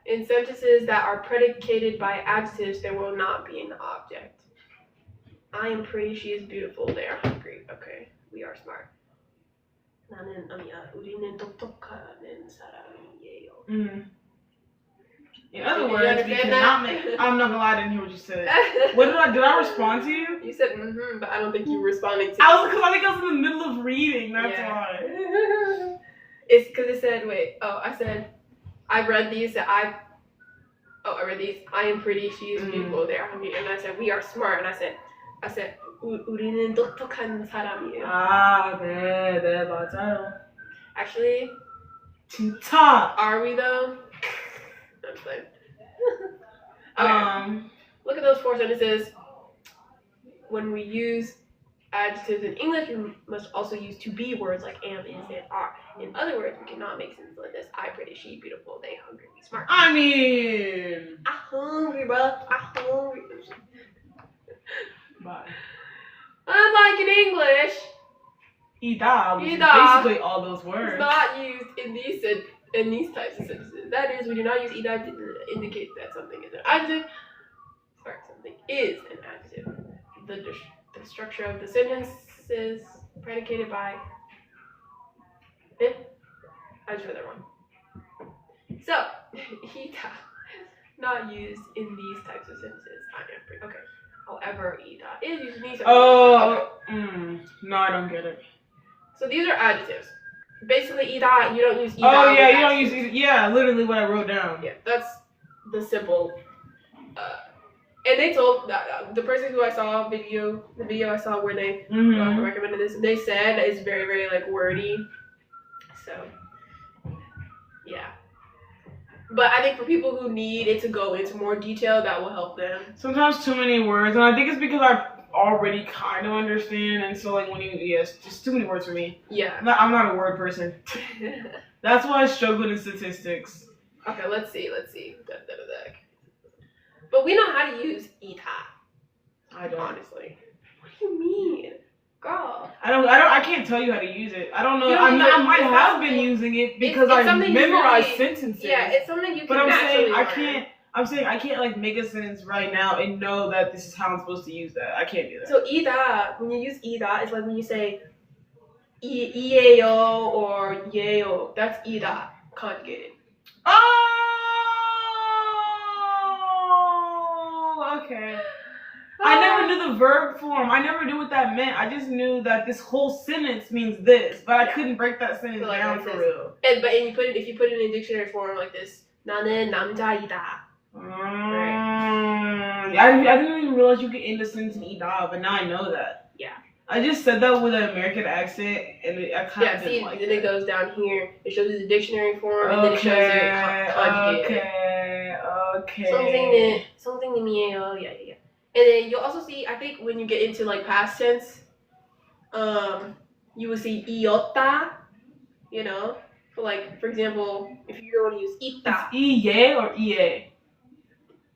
In sentences that are predicated by adjectives, there will not be an object. I am pretty, she is beautiful, they are hungry. Okay, we are smart. 우리는 똑똑한 사람이에요. In other words, we cannot make. I'm not gonna lie, I didn't hear what you said. What did I respond to you? You said but I don't think you were responding to Because I think I was in the middle of reading. That's why. It's because it said I said I read these. I read these. I am pretty. She is beautiful. They are hungry. And I said we are smart. And I said 우리는 똑똑한 사람이에요. 네, 맞아요. Actually, 진짜. are we though? I'm playing. Okay. Look at those four sentences. When we use adjectives in English, we must also use to be words like am, is, and are. In other words, we cannot make sentences like this. I pretty, she beautiful, they hungry, we smart. I mean. I hungry, bro. I hungry. Bye. Unlike in English, Ida, which is Ida basically all those words. it's not used in these types of sentences. That is, we do not use ida to indicate that something is an adjective. Sorry, something is an adjective. The structure of the sentence is predicated by. I just read that wrong. So, ida not used in these types of sentences. I am pretty okay. However, ida is used in these. No, I don't get it. So these are adjectives. Basically, ida, you don't use ida. Oh yeah, you don't use ida. Yeah, literally what I wrote down. Yeah, that's the simple And they told the person who I saw the video I saw where they Mhm. recommended this. They said that it's very, very like wordy. So, yeah. But I think for people who need it to go into more detail, that will help them. Sometimes too many words, and I think it's because I already kind of understand, and so like when you just too many words for me. Yeah. I'm not a word person. That's why I struggled in statistics. Okay, let's see. But we know how to use ita. I don't. Honestly. What do you mean? Girl. I can't tell you how to use it. I don't know. You don't I might it's have not- been using it because it's I something you memorized really- sentences. Yeah, it's something you can But I'm saying naturally I'm saying I can't like make a sentence right now and know that this is how I'm supposed to use that. I can't do that. So ida, when you use ida, it's like when you say ieo or yeo. That's ida conjugated. Oh, okay. I never knew the verb form. I never knew what that meant. I just knew that this whole sentence means this, but I couldn't break that sentence So, like, down like for this. real. If you put it in a dictionary form like this, 나는 남자이다. I didn't even realize you could end a sentence in ida, but now I know that. Yeah. I just said that with an American accent, and I kind of didn't like then it. it goes down here. It shows you the dictionary form, and then it shows it conjugated. Okay. something이에요. Yeah. And then you'll also see, I think when you get into like past tense, you will see iota, you know? So like, for example, if you're going to use ita. It's iye or ie?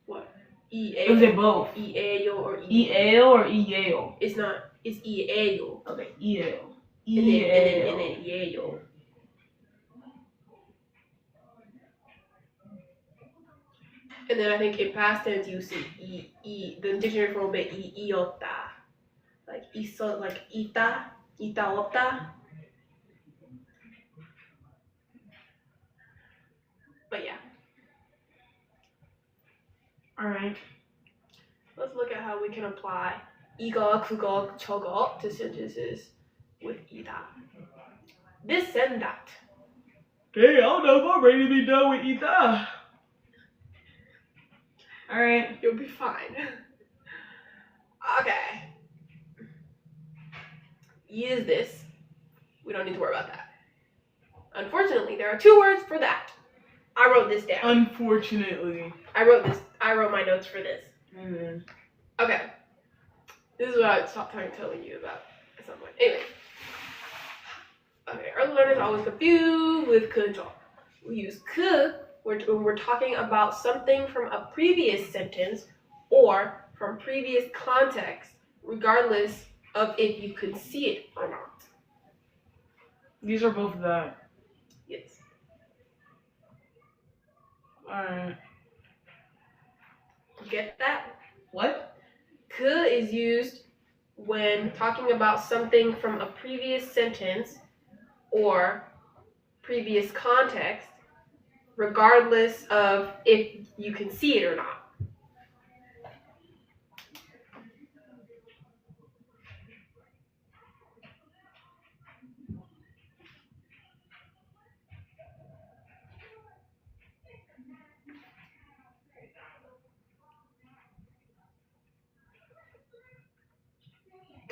What? Or is it both? Ieo or Ieo or ieo? It's not. It's ieo. Okay, ieo. And then ieo. And then I think in past tense you see the dictionary form will be iota. Like iso, like itaota. But yeah. Alright. Let's look at how we can apply 이거, 그거, 저거 to sentences with ita. This and that. Hey, I don't know if I'm ready to be done with ita. Alright. You'll be fine. Okay. Use this. We don't need to worry about that. Unfortunately, there are 2 words for that. I wrote this down. Unfortunately. I wrote my notes for this. Mm-hmm. Okay. This is what I stopped telling you about at some point. Anyway. Okay, early learners are always confused with control. We use when we're talking about something from a previous sentence or from previous context, regardless of if you could see it or not. These are both that. Yes. Alright. Get that? What? Is used when talking about something from a previous sentence or previous context, regardless of if you can see it or not.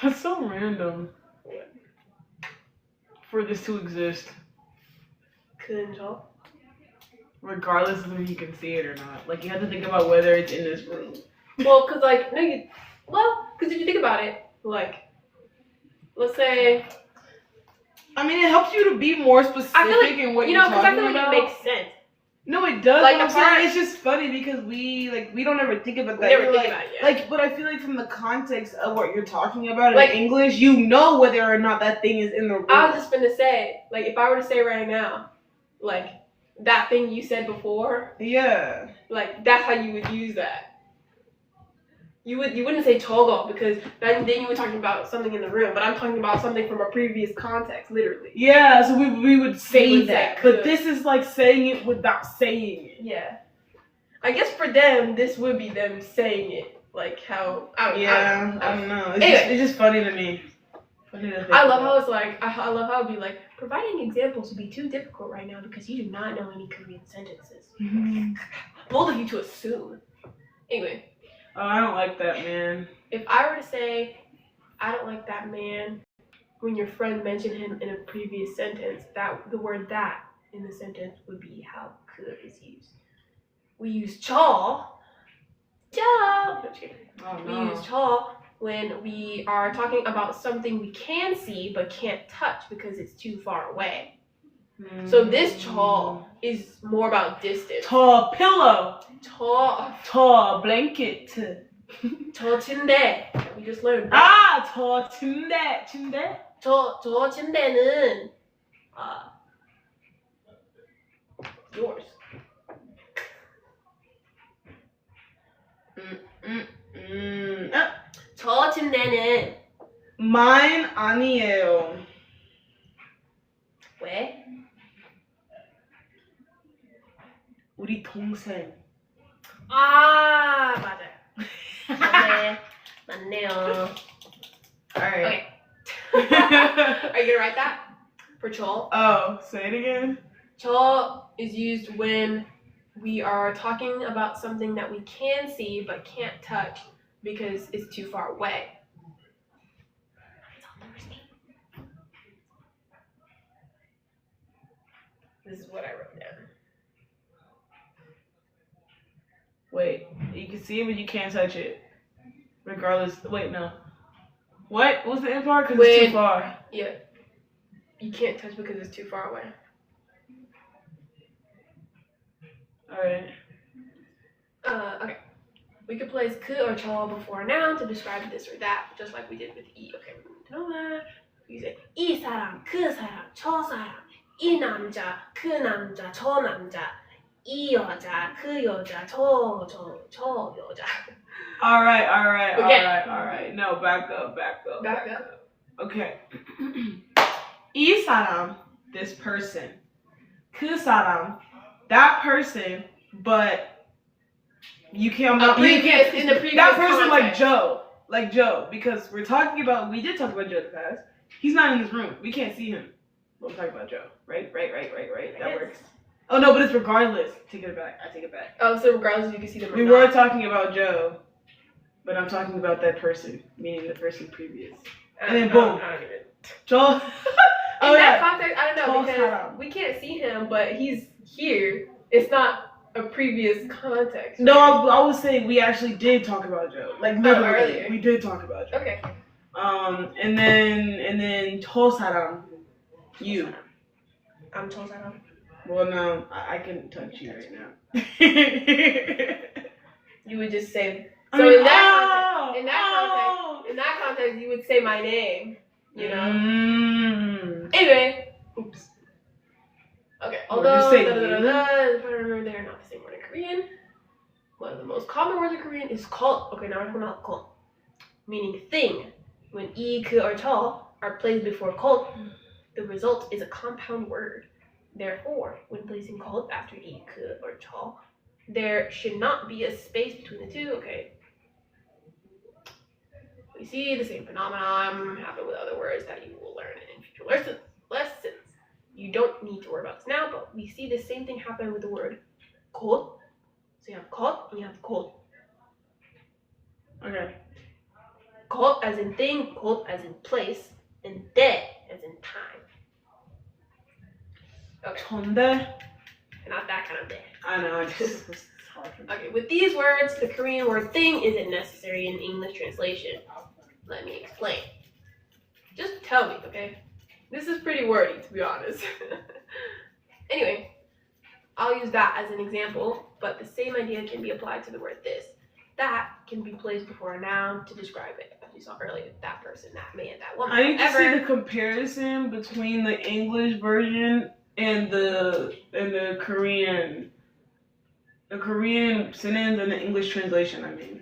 That's so random. For this to exist. Control. Regardless of if you can see it or not. Like, you have to think about whether it's in this room. Well, because if you think about it, like, let's say, I mean, it helps you to be more specific I feel like, in what you you're know, because talking I feel like about. it makes sense. No, it does. Like, But I'm the part- saying it's just funny because we don't ever think about that. We never You're think like, about it, yeah. but I feel like from the context of what you're talking about Like- in English, you know whether or not that thing is in the room. I was just gonna say, like, if I were to say right now, like, that thing you said before, Yeah. like, that's how you would use that. You wouldn't say togo because then you were talking about something in the room, but I'm talking about something from a previous context, literally. Yeah, so we would say We would say that. could. But this is like saying it without saying it. Yeah. I guess for them, this would be them saying it, like how I don't know. It's just funny to me. Funny to think I love about. how it's like, I love how it'd be like, providing examples would be too difficult right now because you do not know any Korean sentences. Bold of you to assume. Anyway. Oh, I don't like that man. If I were to say, I don't like that man, when your friend mentioned him in a previous sentence, that the word that in the sentence would be how could is used. We use 저. No, just kidding. Oh We no. use 저 when we are talking about something we can see but can't touch because it's too far away. So this 저 is more about distance. 저 pillow. 저, 저 blanket. 저 침대. We just learned. 아, 저 침대. 침대? 저 침대는 yours. 아, 저 침대는 mine 아니에요. 왜? 우리 동생. 아 맞아요. 맞네요. Alright. Okay. Are you gonna write that for 저? Oh, say it again. 저 is used when we are talking about something that we can see but can't touch because it's too far away. This is what I wrote down. Wait, you can see it, but you can't touch it. Regardless. Wait, no. What? What's the end part? Because it's When- too far. Yeah. You can't touch because it's too far away. Alright. Okay. We could place 그 or 저 before a noun to describe this or that, just like we did with 이. Okay, we need to know that. You say 이 사람, 그 사람, 저 사람, 이 남자, 그 남자, 저 남자, 이 여자, 그 여자, 저 여자. Alright. Okay. No, back up. Back up. Okay. 이 사람, this person. 그 사람, that person, but you can't. In the previous that person context. like Joe, because we did talk about Joe in the past. He's not in this room. We can't see him. We're talking about Joe, right? That Yes. works. Oh no, but it's regardless. Take it back. I take it back. Oh, so regardless if you can see them or We not. were talking about Joe, but I'm talking about that person, meaning the person previous. And then boom. I don't even. Joe. In that context, I don't know 저 because 사람. we can't see him, but he's here. It's not a previous context. No, I was saying we actually did talk about Joe. Like literally, earlier. we did talk about Joe. Okay. And then 저 사람, you. I'm 저 사람. Well, no, I can touch you right now. You would just say. I So mean, in that oh, in that context, you would say my name. You know. Anyway. Oops. Okay. What would you Although say, if I remember, they are not the same word in Korean. One of the most common words in Korean is kult. Okay, now we're talking about kult, meaning thing. When 이, 그, or 저 are placed before kult, the result is a compound word. Therefore, when placing kult after 이, 그, or 저, there should not be a space between the two. Okay. We see the same phenomenon happen with other words that you will learn in future lessons. You don't need to worry about this now, but we see the same thing happen with the word 곧. So you have 곧 and you have 곧. Okay. 곧 as in thing, 곧 as in place, and 때 as in time. Okay, 전대. not that kind of 때. I know. It's hard for me. Okay, with these words, the Korean word thing isn't necessary in English translation. Let me explain. Just tell me, okay? This is pretty wordy, to be honest. Anyway, I'll use that as an example, but the same idea can be applied to the word this. That can be placed before a noun to describe it, as you saw earlier, that person, that man, that woman. I need to whatever. see the comparison between the English version and the Korean. The Korean sentence and the English translation, I mean.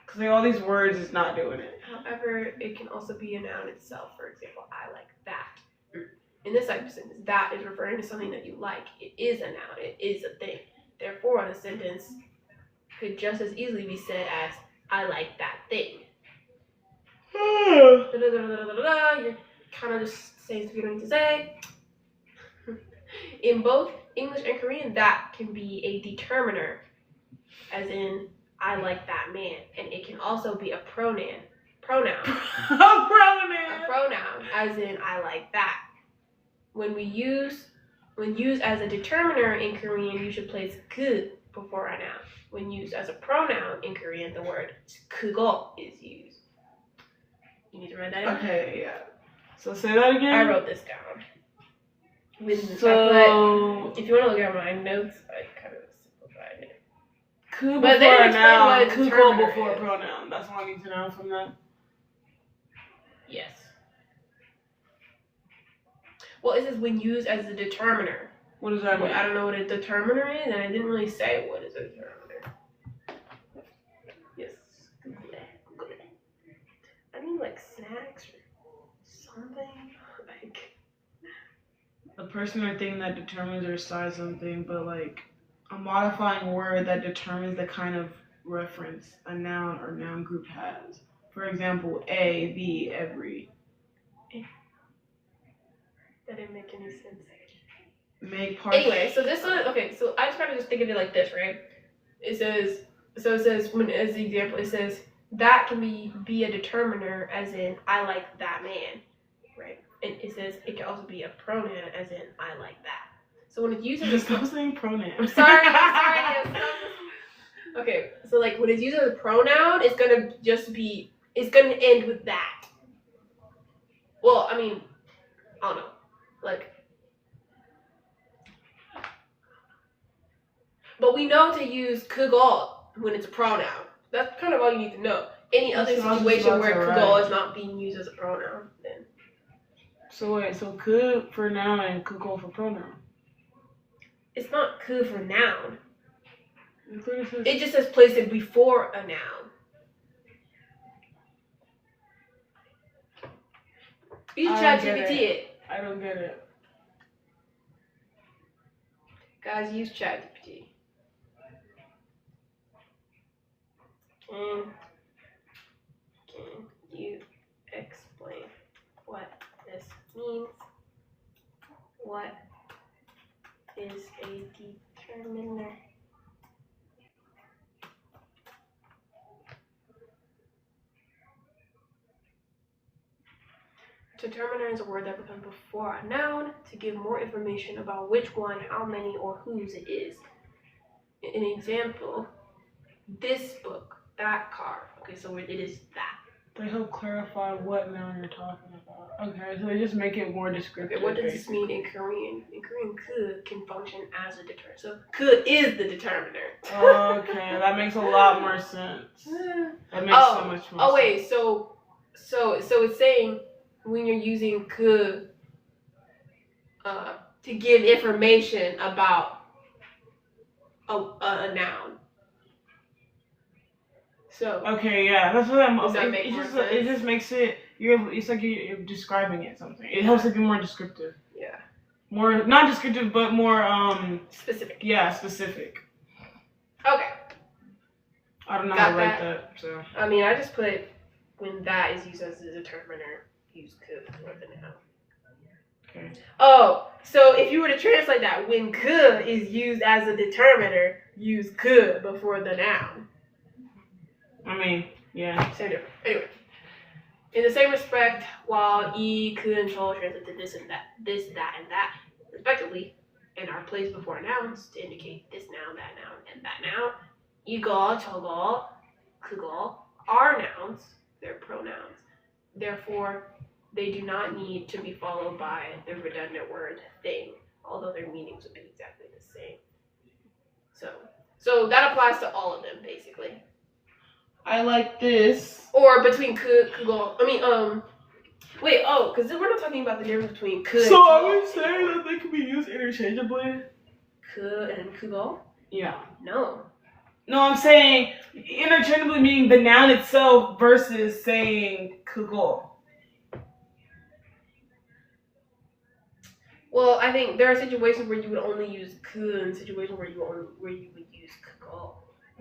Because like, all these words is not doing it. However, it can also be a noun itself. For example, I like that. In this type of sentence, that is referring to something that you like. It is a noun. It is a thing. Therefore, the sentence could just as easily be said as, I like that thing. You're kind of just saying stuff you don't need to say. In both English and Korean, that can be a determiner. As in, I like that man, and it can also be a pronoun. A pronoun. As in I like that. When used as a determiner in Korean, you should place 그 before a noun. When used as a pronoun in Korean, the word 그거 is used. You need to write that down? Okay, yeah. So say that again. I wrote this down. If you want to look at my notes, I kind of simplified it. Ku But before they a explain noun, what a kuko determiner before a is. pronoun. That's all I need to know from that. Yes. Well, it says when used as a determiner. What does that mean? I don't know what a determiner is, and I didn't really say what is a determiner. Yes. Google it. I need like snacks or something. Like. A person or thing that determines or decides something, but like a modifying word that determines the kind of reference a noun or noun group has. For example, a, the, every. That didn't make any sense. Make part. Anyway, so this one, okay, so I just gotta just think of it like this, right? It says, when as the example, it says, that can be a determiner, as in, I like that man, right? And it says, it can also be a pronoun, as in, I like that. So when it's used as a Stop saying pronoun. I'm sorry. Yes, okay, so like when it's used as a pronoun, it's gonna end with that. Well, I mean, I don't know. Like, but we know to use 그거 when it's a pronoun. That's kind of all you need to know. Any other That's what I was situation about where to 그거 write. is not being used as a pronoun, then So wait, so ku for noun and kuko for pronoun. it's not 그 for noun. That's what it says. It just says place it before a noun. You I chat don't get GPT it. I don't get it. Guys, use ChatGPT. Can you explain what this means? What is a determiner? Determiner is a word that comes before a noun to give more information about which one, how many, or whose it is. An example, this book, that car. Okay, so it is that. They help clarify what noun you're talking about. Okay, so they just make it more descriptive. Okay, what does this mean in Korean? In Korean, 그 can function as a determiner. So 그 is the determiner. Okay, that makes a lot more sense. That makes so much more sense. Oh wait, so it's saying when you're using 그 to give information about a noun. So Okay, yeah, that's what I'm. Does that make more it sense? just makes it. It's like you're describing it something. It helps it be more descriptive. yeah, More not descriptive, but more specific. Yeah, specific. Okay. I don't know Got how to write that. that. So I mean, I just put when that is used as a determiner, use 그 before the noun. okay. Oh, so if you were to translate that, when 그 is used as a determiner, use 그 before the noun. I mean, yeah. Same difference. Anyway, in the same respect, while 이, 그, and 저 translate to this and that, this, that, and that, respectively, and are placed before nouns to indicate this noun, and that noun, 이거, 저거, 그거 are nouns. They're pronouns. Therefore, they do not need to be followed by the redundant word thing, although their meanings would be exactly the same. So that applies to all of them, basically. I like this. Or between 그, 그거. I mean, wait, because we're not talking about the difference between 그 and So are 그거 we saying anymore. that they can be used interchangeably? 그 and 그거? Yeah. No. No, I'm saying interchangeably meaning the noun itself versus saying kugo. Well, I think there are situations where you would only use 그 and situations where you would use 그거.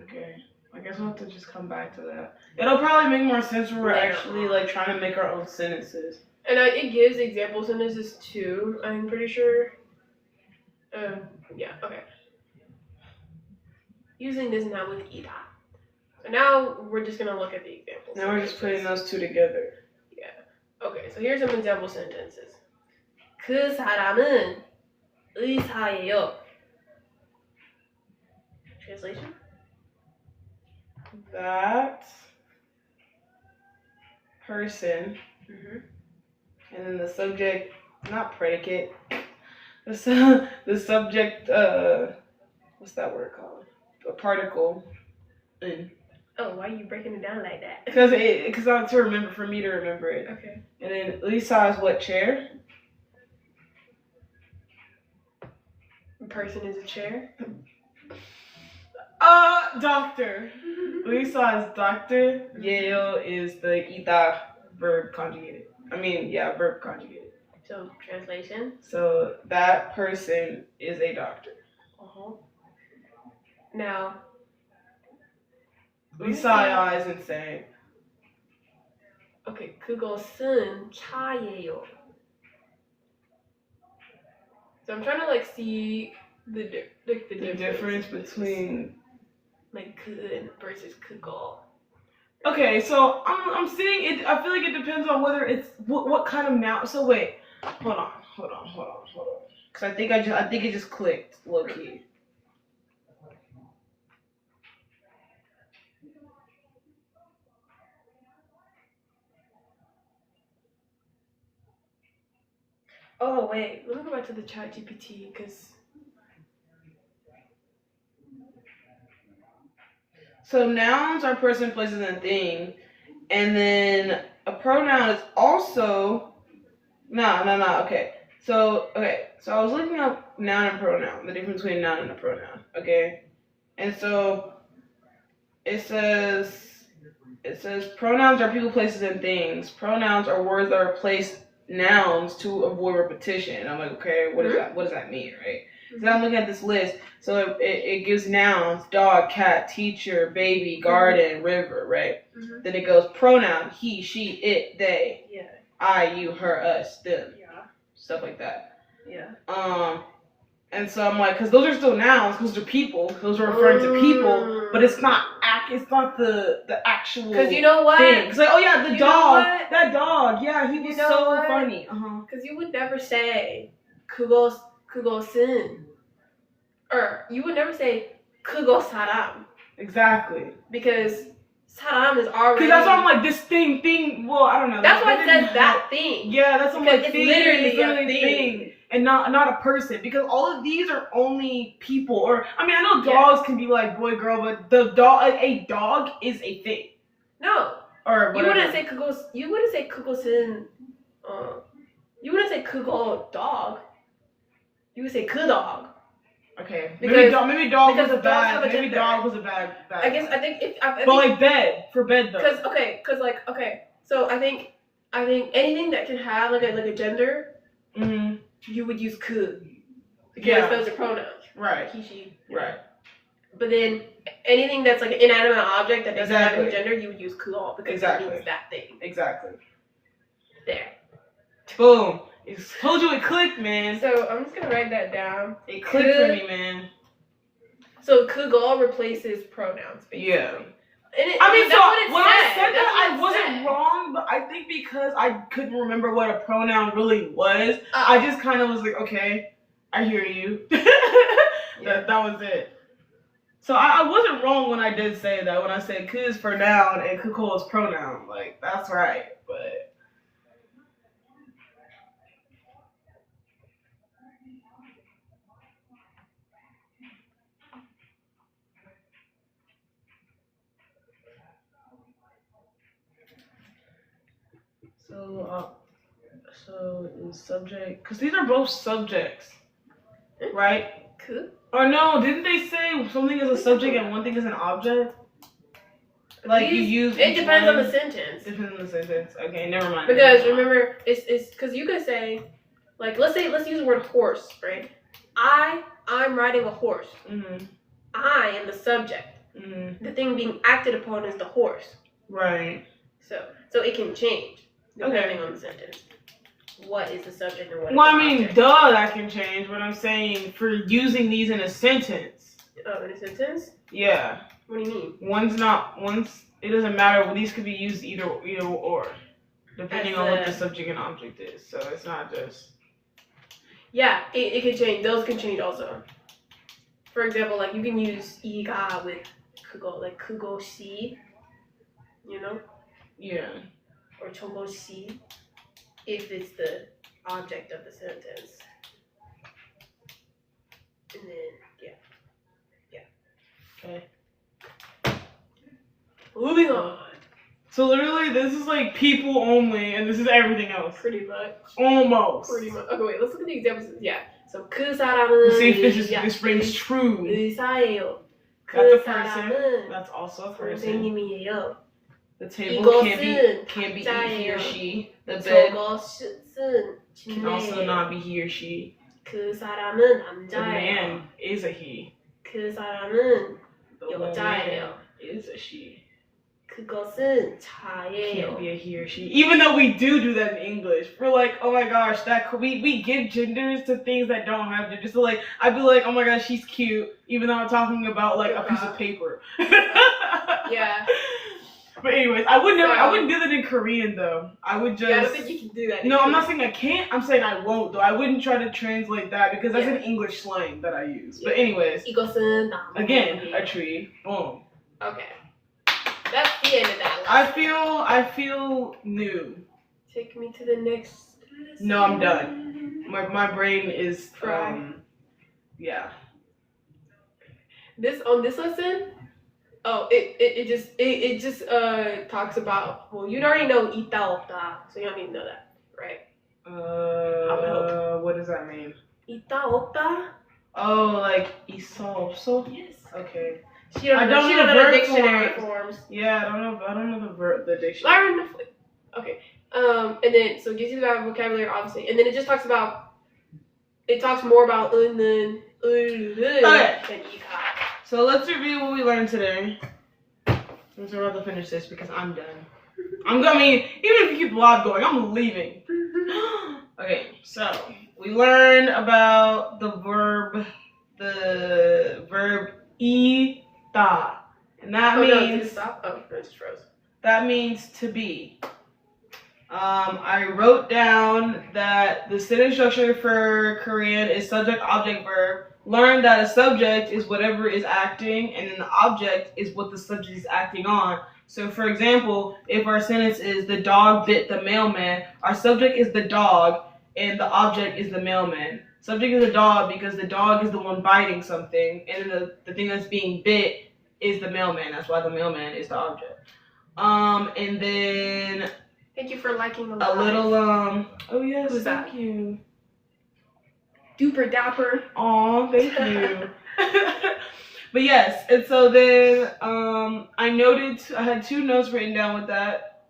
Okay. I guess we'll have to just come back to that. It'll probably make more sense when we're Later actually on. like trying to make our own sentences. And it gives example sentences too, I'm pretty sure. Yeah, okay. Using this now with 이다. Now we're just gonna look at the examples. Now we're just putting those two together. Okay, so here's some example sentences. 그 사람은 의사예요. Translation? That person, Mm-hmm. and then the subject, not predicate. The subject. What's that word called? A particle. Oh, why are you breaking it down like that? Because I have to remember, for me to remember it. Okay. And then Lisa is what, chair? The person is a chair. Doctor. Lisa is doctor. Yeo is the ita verb conjugated. Verb conjugated. So, translation? So that person is a doctor. Uh-huh. Now, Lisa is insane. okay, 그것은 차예요. So I'm trying to like see the difference between. like 그 versus 그거. Okay, so I'm seeing it. I feel like it depends on whether it's what kind of noun. So wait, hold on. Cause I think it just clicked low key. Oh wait, let me go back to the ChatGPT because. So nouns are person, places, and thing, and then a pronoun is also okay. So I was looking up noun and pronoun, the difference between a noun and a pronoun. Okay, and so it says pronouns are people, places, and things. Pronouns are words that replace nouns to avoid repetition. And I'm like, okay, what does that mean, right? So I'm looking at this list. So it gives nouns: dog, cat, teacher, baby, garden, river, right? Mm-hmm. Then it goes pronoun: he, she, it, they, Yeah. I, you, her, us, them, Yeah. stuff like that. Yeah. And so I'm like, because those are still nouns, because they're people. Those are referring to people, but it's not the actual. Because you know what? thing. It's like, oh yeah, the You know dog. what? That dog. Yeah, he was so what? funny. Because you would never say 그것은, or you would never say 그거 사람, Exactly. because 사람 is already. Because that's why I'm like, this thing. Well, I don't know. That's why it didn't says that thing. Yeah, that's what I'm Because like. it's Thing, literally a a thing. and not a person. Because all of these are only people. Or I know Yeah. dogs can be like boy, girl, but a dog is a thing. No, Or whatever. you wouldn't say 그것은. You wouldn't say 그거 dog. You would say 그 dog. Okay. Because- maybe dog was because a dogs have bad. a Maybe gender. dog was a bad. I think if But like bed for bed though. So I think anything that can have like a gender, Mm-hmm. you would use 그, because Yeah. those are pronouns. Right. He, she. Right. But then anything that's like an inanimate object that doesn't have Exactly. any gender, you would use 그 because Exactly. it means that thing. Exactly. There. Boom. I told you it clicked, man. So I'm just gonna write that down. It clicked for me, man. So 그거 replaces pronouns, basically. Yeah. And it, I mean, that's so what it when I said. said That's that, I what it wasn't said. wrong, but I think because I couldn't remember what a pronoun really was, I just kind of was like, okay, I hear you. That was it. So I wasn't wrong when I did say that, when I said "ku" is for noun and "kuko" is pronoun. Like, that's right, but... So in subject, because these are both subjects, right? 그? Or no, didn't they say something is a subject and one thing is an object? Like you use. It each depends on one? the sentence. Depends on the sentence. Okay, never mind. Because remember, it's because you could say, like, let's use the word horse, right? I'm riding a horse. Mhm. I am the subject. Mhm. The thing being acted upon is the horse. Right. So it can change depending Okay. on the sentence. What is the subject or what is Well, the I mean, object? duh, that can change. But I'm saying for using these in a sentence. Oh, in a sentence? Yeah. What do you mean? It doesn't matter. These could be used either or, depending on what the subject and object is. So it's not just. Yeah, it can change. Those can change also. For example, like you can use 이가 with 그거, like 그것이, you know? Yeah. Or 저것이, if it's the object of the sentence. And then, Okay. moving on. So literally, this is like people only, and this is everything else. Pretty much. Almost. Pretty much. Okay, wait, let's look at the examples. Yeah. So 그 사람은 Let's see if this rings true. 의사예요. That's a 그 person. 사람은 That's also a person. 선생님이에요. The table can't be he 가짜예요. or she. The bed 저것은 can also 진짜예요. not be he or she. 그 사람은 The 남자예요. man is a he. 그 사람은 The 여자예요. woman is a she. 그것은 Can't 자예요. be a he or she. Even though we do that in English, we're like, oh my gosh, we give genders to things that don't have gender. So like, I'd be like, oh my gosh, she's cute, even though I'm talking about like a piece of paper. Yeah. But anyways, I wouldn't do that in Korean though. I would just. Yeah, I don't think you can do that. No, I'm not saying I can't. I'm saying I won't though. I wouldn't try to translate that because that's an English slang that I use. But anyways, 이것은 나무. again, a tree. Boom. Okay. That's the end of that. I feel new. Take me to the next. No, I'm done. My brain is yeah. On this lesson, it just talks about, well, you already know 있다 없다, so you don't need to know that, right? What does that mean? 있다 없다? Oh, like 있어 없어? Yes. Okay. She don't know the dictionary forms. Yeah, I don't know the dictionary. Learn the okay. And then so it gives you the vocabulary obviously, and then it just talks more about than Okay. So let's review what we learned today. Since we're about to finish this because I'm done. Even if you keep the live going, I'm leaving. Okay, so we learned about the verb ita, and that means. No, did it stop? Oh, no, it just froze. That means to be. I wrote down that the sentence structure for Korean is subject, object, verb. Learn that a subject is whatever is acting, and then the object is what the subject is acting on. So, for example, if our sentence is the dog bit the mailman, our subject is the dog, and the object is the mailman. Subject is the dog because the dog is the one biting something, and then the thing that's being bit is the mailman. That's why the mailman is the object. And then Thank you for liking the a live. little oh yes, Who's thank that? you. Duper dapper. Aw, thank you. But yes, and so then I had 2 notes written down with that.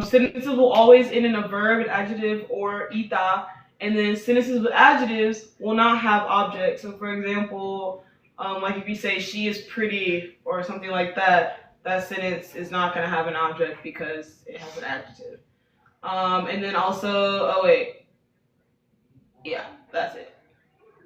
Sentences will always end in a verb, an adjective, or ita, and then sentences with adjectives will not have objects. So for example, like if you say she is pretty or something like that, that sentence is not gonna have an object because it has an adjective. And then also, yeah, that's it.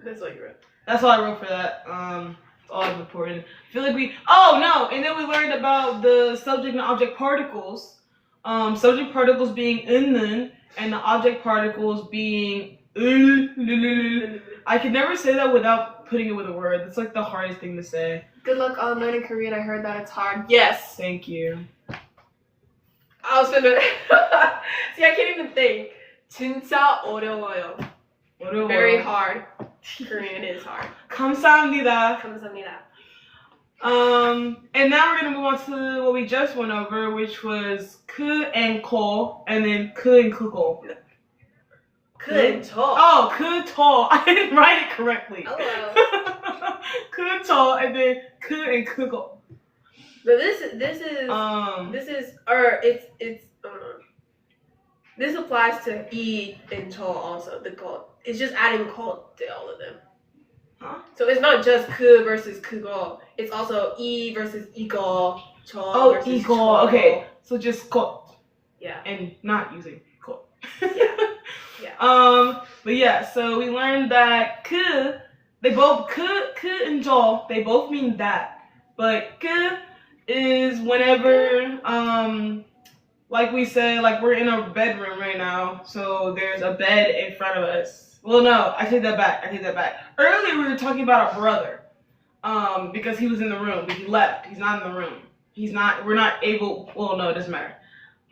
That's what you wrote. That's all I wrote for that. That's all I've reported. I feel like and then we learned about the subject and object particles. Subject particles being 는 and the object particles being I could never say that without putting it with a word. That's like the hardest thing to say. Good luck on learning Korean. I heard that it's hard. Yes. Thank you. I was gonna see. I can't even think. 진짜 어려워요. Very hard. Korean is hard. 감사합니다. 감사합니다. And now we're gonna move on to what we just went over, which was 크 and 코, and then 크 and 그거. 큰 저. Oh, 크, I didn't write it correctly. Hello. 크, and then 크 and 그거. But this applies to E and 저 also. The 거. It's just adding 거 to all of them. Huh? So it's not just 그 versus 그거. It's also E versus 이거. 저 versus 이거. 저. Okay, so just 거. Yeah. And not using 거. Yeah. Yeah. But yeah, so we learned that 그 and 저, they both mean that. But 그 is whenever, like we said, like we're in a bedroom right now, so there's a bed in front of us. Well, no, I take that back. Earlier we were talking about our brother, because he was in the room, but he left. He's not in the room. We're not able, well, no, it doesn't matter.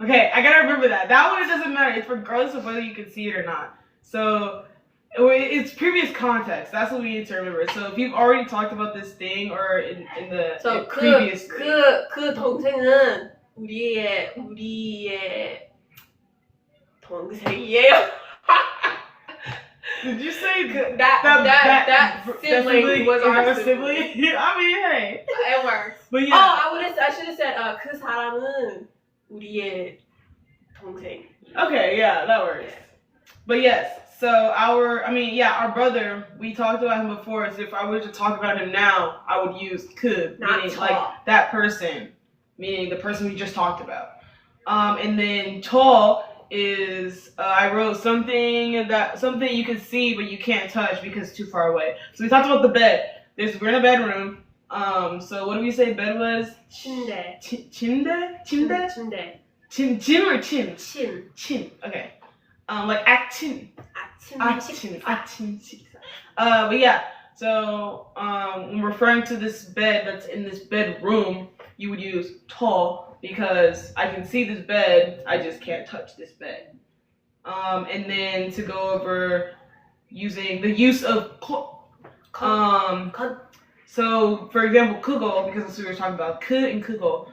Okay, I gotta remember that. That one, it doesn't matter. It's regardless of whether you can see it or not. So, it's previous context. That's what we need to remember. So, if you've already talked about this thing or in the So previous 그 동생은 우리의 동생이에요. Did you say that sibling was our sibling? I mean, hey. It works. But yeah. Oh, I should have said 그 사람은 우리의 동생. Okay, yeah, that works. Yeah. But yes, so our brother, we talked about him before. As if I were to talk about him now, I would use could, meaning like that person, meaning the person we just talked about. And then tall is I wrote something you can see but you can't touch because it's too far away. So we talked about the bed. We're in a bedroom. So what did we say bed was? 침대. 침대? 침대. Chim or chim? 침. Chim. Okay. Like action. 아침. But yeah. So when referring to this bed that's in this bedroom, you would use tall because I can see this bed, I just can't touch this bed. And then to go over using the use of so for example, 그거, because that's what we were talking about, 그 and 그거.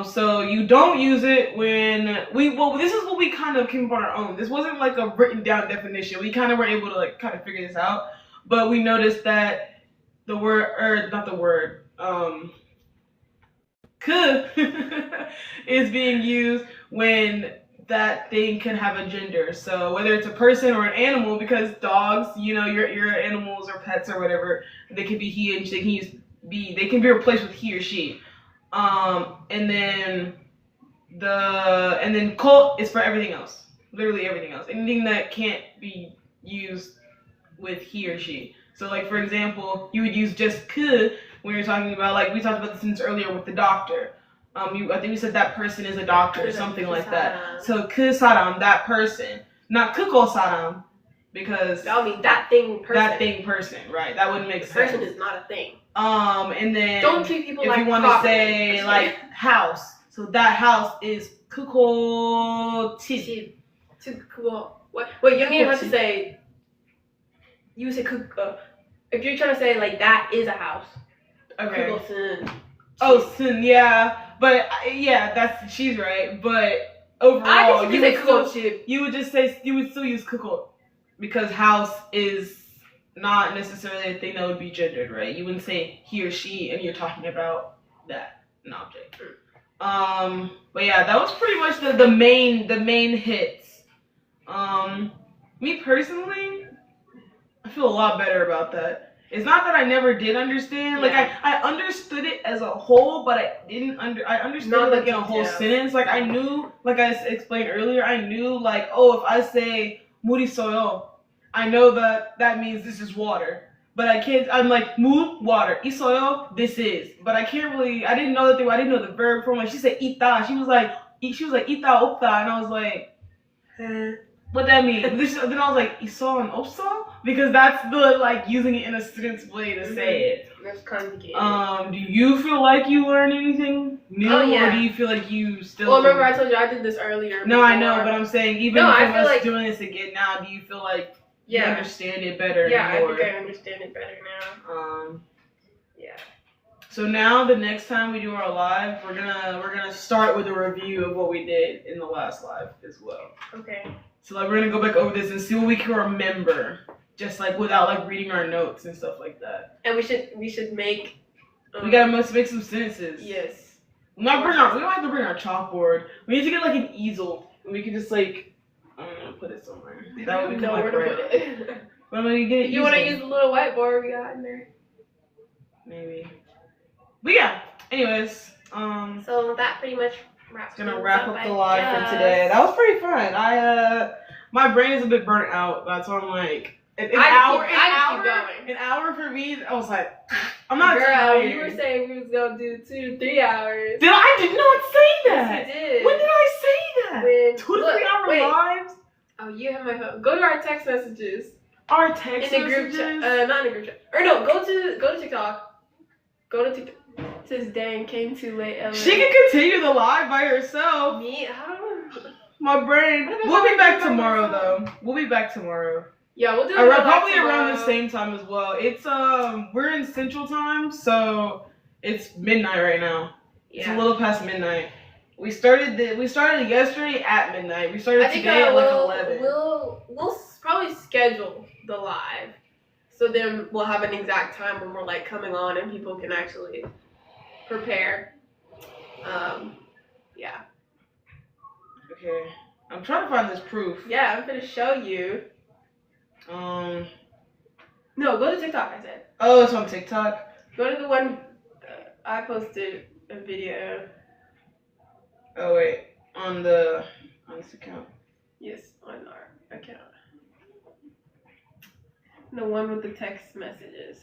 So you don't use it when this is what we kind of came up on our own. This wasn't like a written down definition. We kind of were able to like kind of figure this out, but we noticed that the word, or not the word, 그 is being used when that thing can have a gender. So whether it's a person or an animal, because dogs, your animals or pets or whatever, they can be he and they can be replaced with he or she. And then ko is for everything else. Literally everything else. Anything that can't be used with he or she. So like for example, you would use just 그 when you're talking about, like we talked about this since earlier with the doctor. I think we said that person is a doctor or something like that. So 그 사람, that person. Not 그거 사람, because that would mean that thing person. That thing person, right? That wouldn't make sense. Person is not a thing. And then don't treat people if like you want to say like house, so that house is 그거 집. 그거 what? Wait, you don't have to say. You say 그거. If you're trying to say like that is a house. Okay. 그것은. Oh, sin, yeah, but yeah, she's right. But overall, you would still use 그거 because house is not necessarily a thing that would be gendered, right? You wouldn't say he or she, and you're talking about that an object. But yeah, that was pretty much the main hits. Me personally, I feel a lot better about that. It's not that I never did understand. Like I understood it as a whole, but I understood it like in a whole sentence. Like I knew, like I explained earlier, I knew like, oh, if I say 물이 쏘요, I know that means this is water. But I'm like, 물, water, 있어요, this is. But I didn't know I didn't know the verb form. Like she said 있다. She was like 있다, 없다. And I was like, what that mean? Then I was like, 있어 and 없어? Because that's the, like, using it in a sentence way to say it. That's complicated. Do you feel like you learned anything new? Oh, yeah. Or do you feel like you still... Well, remember I told you I did this earlier. No, I know, but I'm saying, even from us like doing this again now, do you feel like you understand it better? Yeah, I think I understand it better now. Yeah. So now, the next time we do our live, we're gonna start with a review of what we did in the last live as well. Okay. So like we're gonna go back over this and see what we can remember, just like without like reading our notes and stuff like that. And we should make. We gotta make some sentences. Yes. We don't have to bring our chalkboard. We need to get like an easel. And we can just like put it somewhere. That would be no, where to put it. But I'm gonna get it. You want to use the little whiteboard we got in there? Maybe. But yeah. Anyways. So that pretty much wraps. Gonna wrap up the live for today. That was pretty fun. My brain is a bit burnt out. That's why I'm like an hour for me. I was like. I'm not Girl, tired. you were saying we was gonna do 2 to 3 hours. I did not say that. Yes, you did. When did I say that? When- 2 to look, 3 hour wait. lives? Oh, you have my phone. Go to our text messages. Our text In the group messages? chat. Not in the group chat. Or no, go to TikTok. Go to TikTok. It says dang, came too late. LA. She can continue the live by herself. Me? How? My brain. We'll be back tomorrow though. We'll be back tomorrow. Yeah, we'll do it Probably around tomorrow. the same time as well. It's we're in Central Time, so it's midnight right now. It's a Yeah. little past midnight. We started yesterday at midnight. We started I think today at like we'll 11. we'll probably schedule the live, so then we'll have an exact time when we're like coming on and people can actually prepare. Yeah. Okay. I'm trying to find this proof. Yeah, I'm gonna show you. No, go to TikTok. I said. Oh, it's on TikTok. Go to the one I posted a video. Oh wait, on this account. Yes, on our account. The one with the text messages.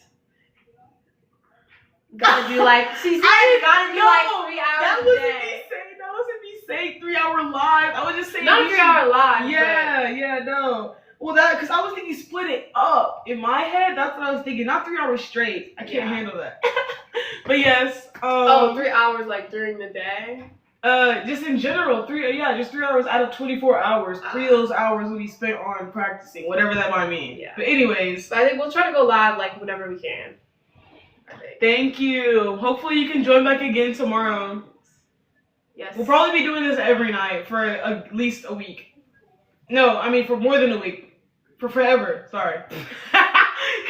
Gotta do like she said. Gotta do like 3 hours That a wasn't day. me saying. That wasn't me saying 3 hour live. I was just saying Not a we 3 hour live. Yeah, no. Well, because I was thinking split it up. In my head, that's what I was thinking. Not 3 hours straight. I can't Yeah. handle that. But yes. 3 hours like during the day. Just in general, just 3 hours out of 24 hours. 3 of those hours will be spent on practicing, whatever that might mean. Yeah. But anyways, So I think we'll try to go live like whenever we can. I think. thank you. Hopefully you can join back again tomorrow. Yes. We'll probably be doing this every night for at least a week. No, I mean for more than a week. For forever. Sorry.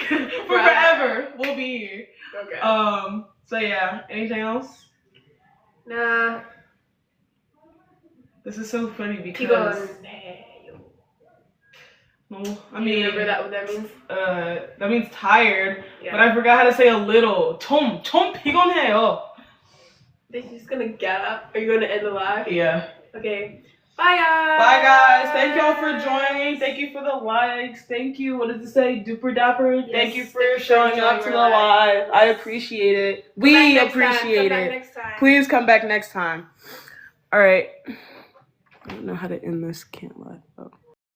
For forever, we'll be here. Okay. So yeah. Anything else? Nah. This is so funny Keep going. because. Well, I You mean, remember that what that means? that means tired. Yeah. But I forgot how to say a little. 좀 피곤해요. Think she's gonna get up? Are you gonna end the live? Yeah. Okay. Bye guys. Bye guys. Thank y'all for joining. Thank you for the likes. Thank you. What does it say? Duper dapper. Yes, Thank you for thank you for showing up enjoying to the our live. I appreciate it. Come We back next time. appreciate Come back it. next time. Please come back next time. All right. I don't know how to end this. Can't lie. Oh.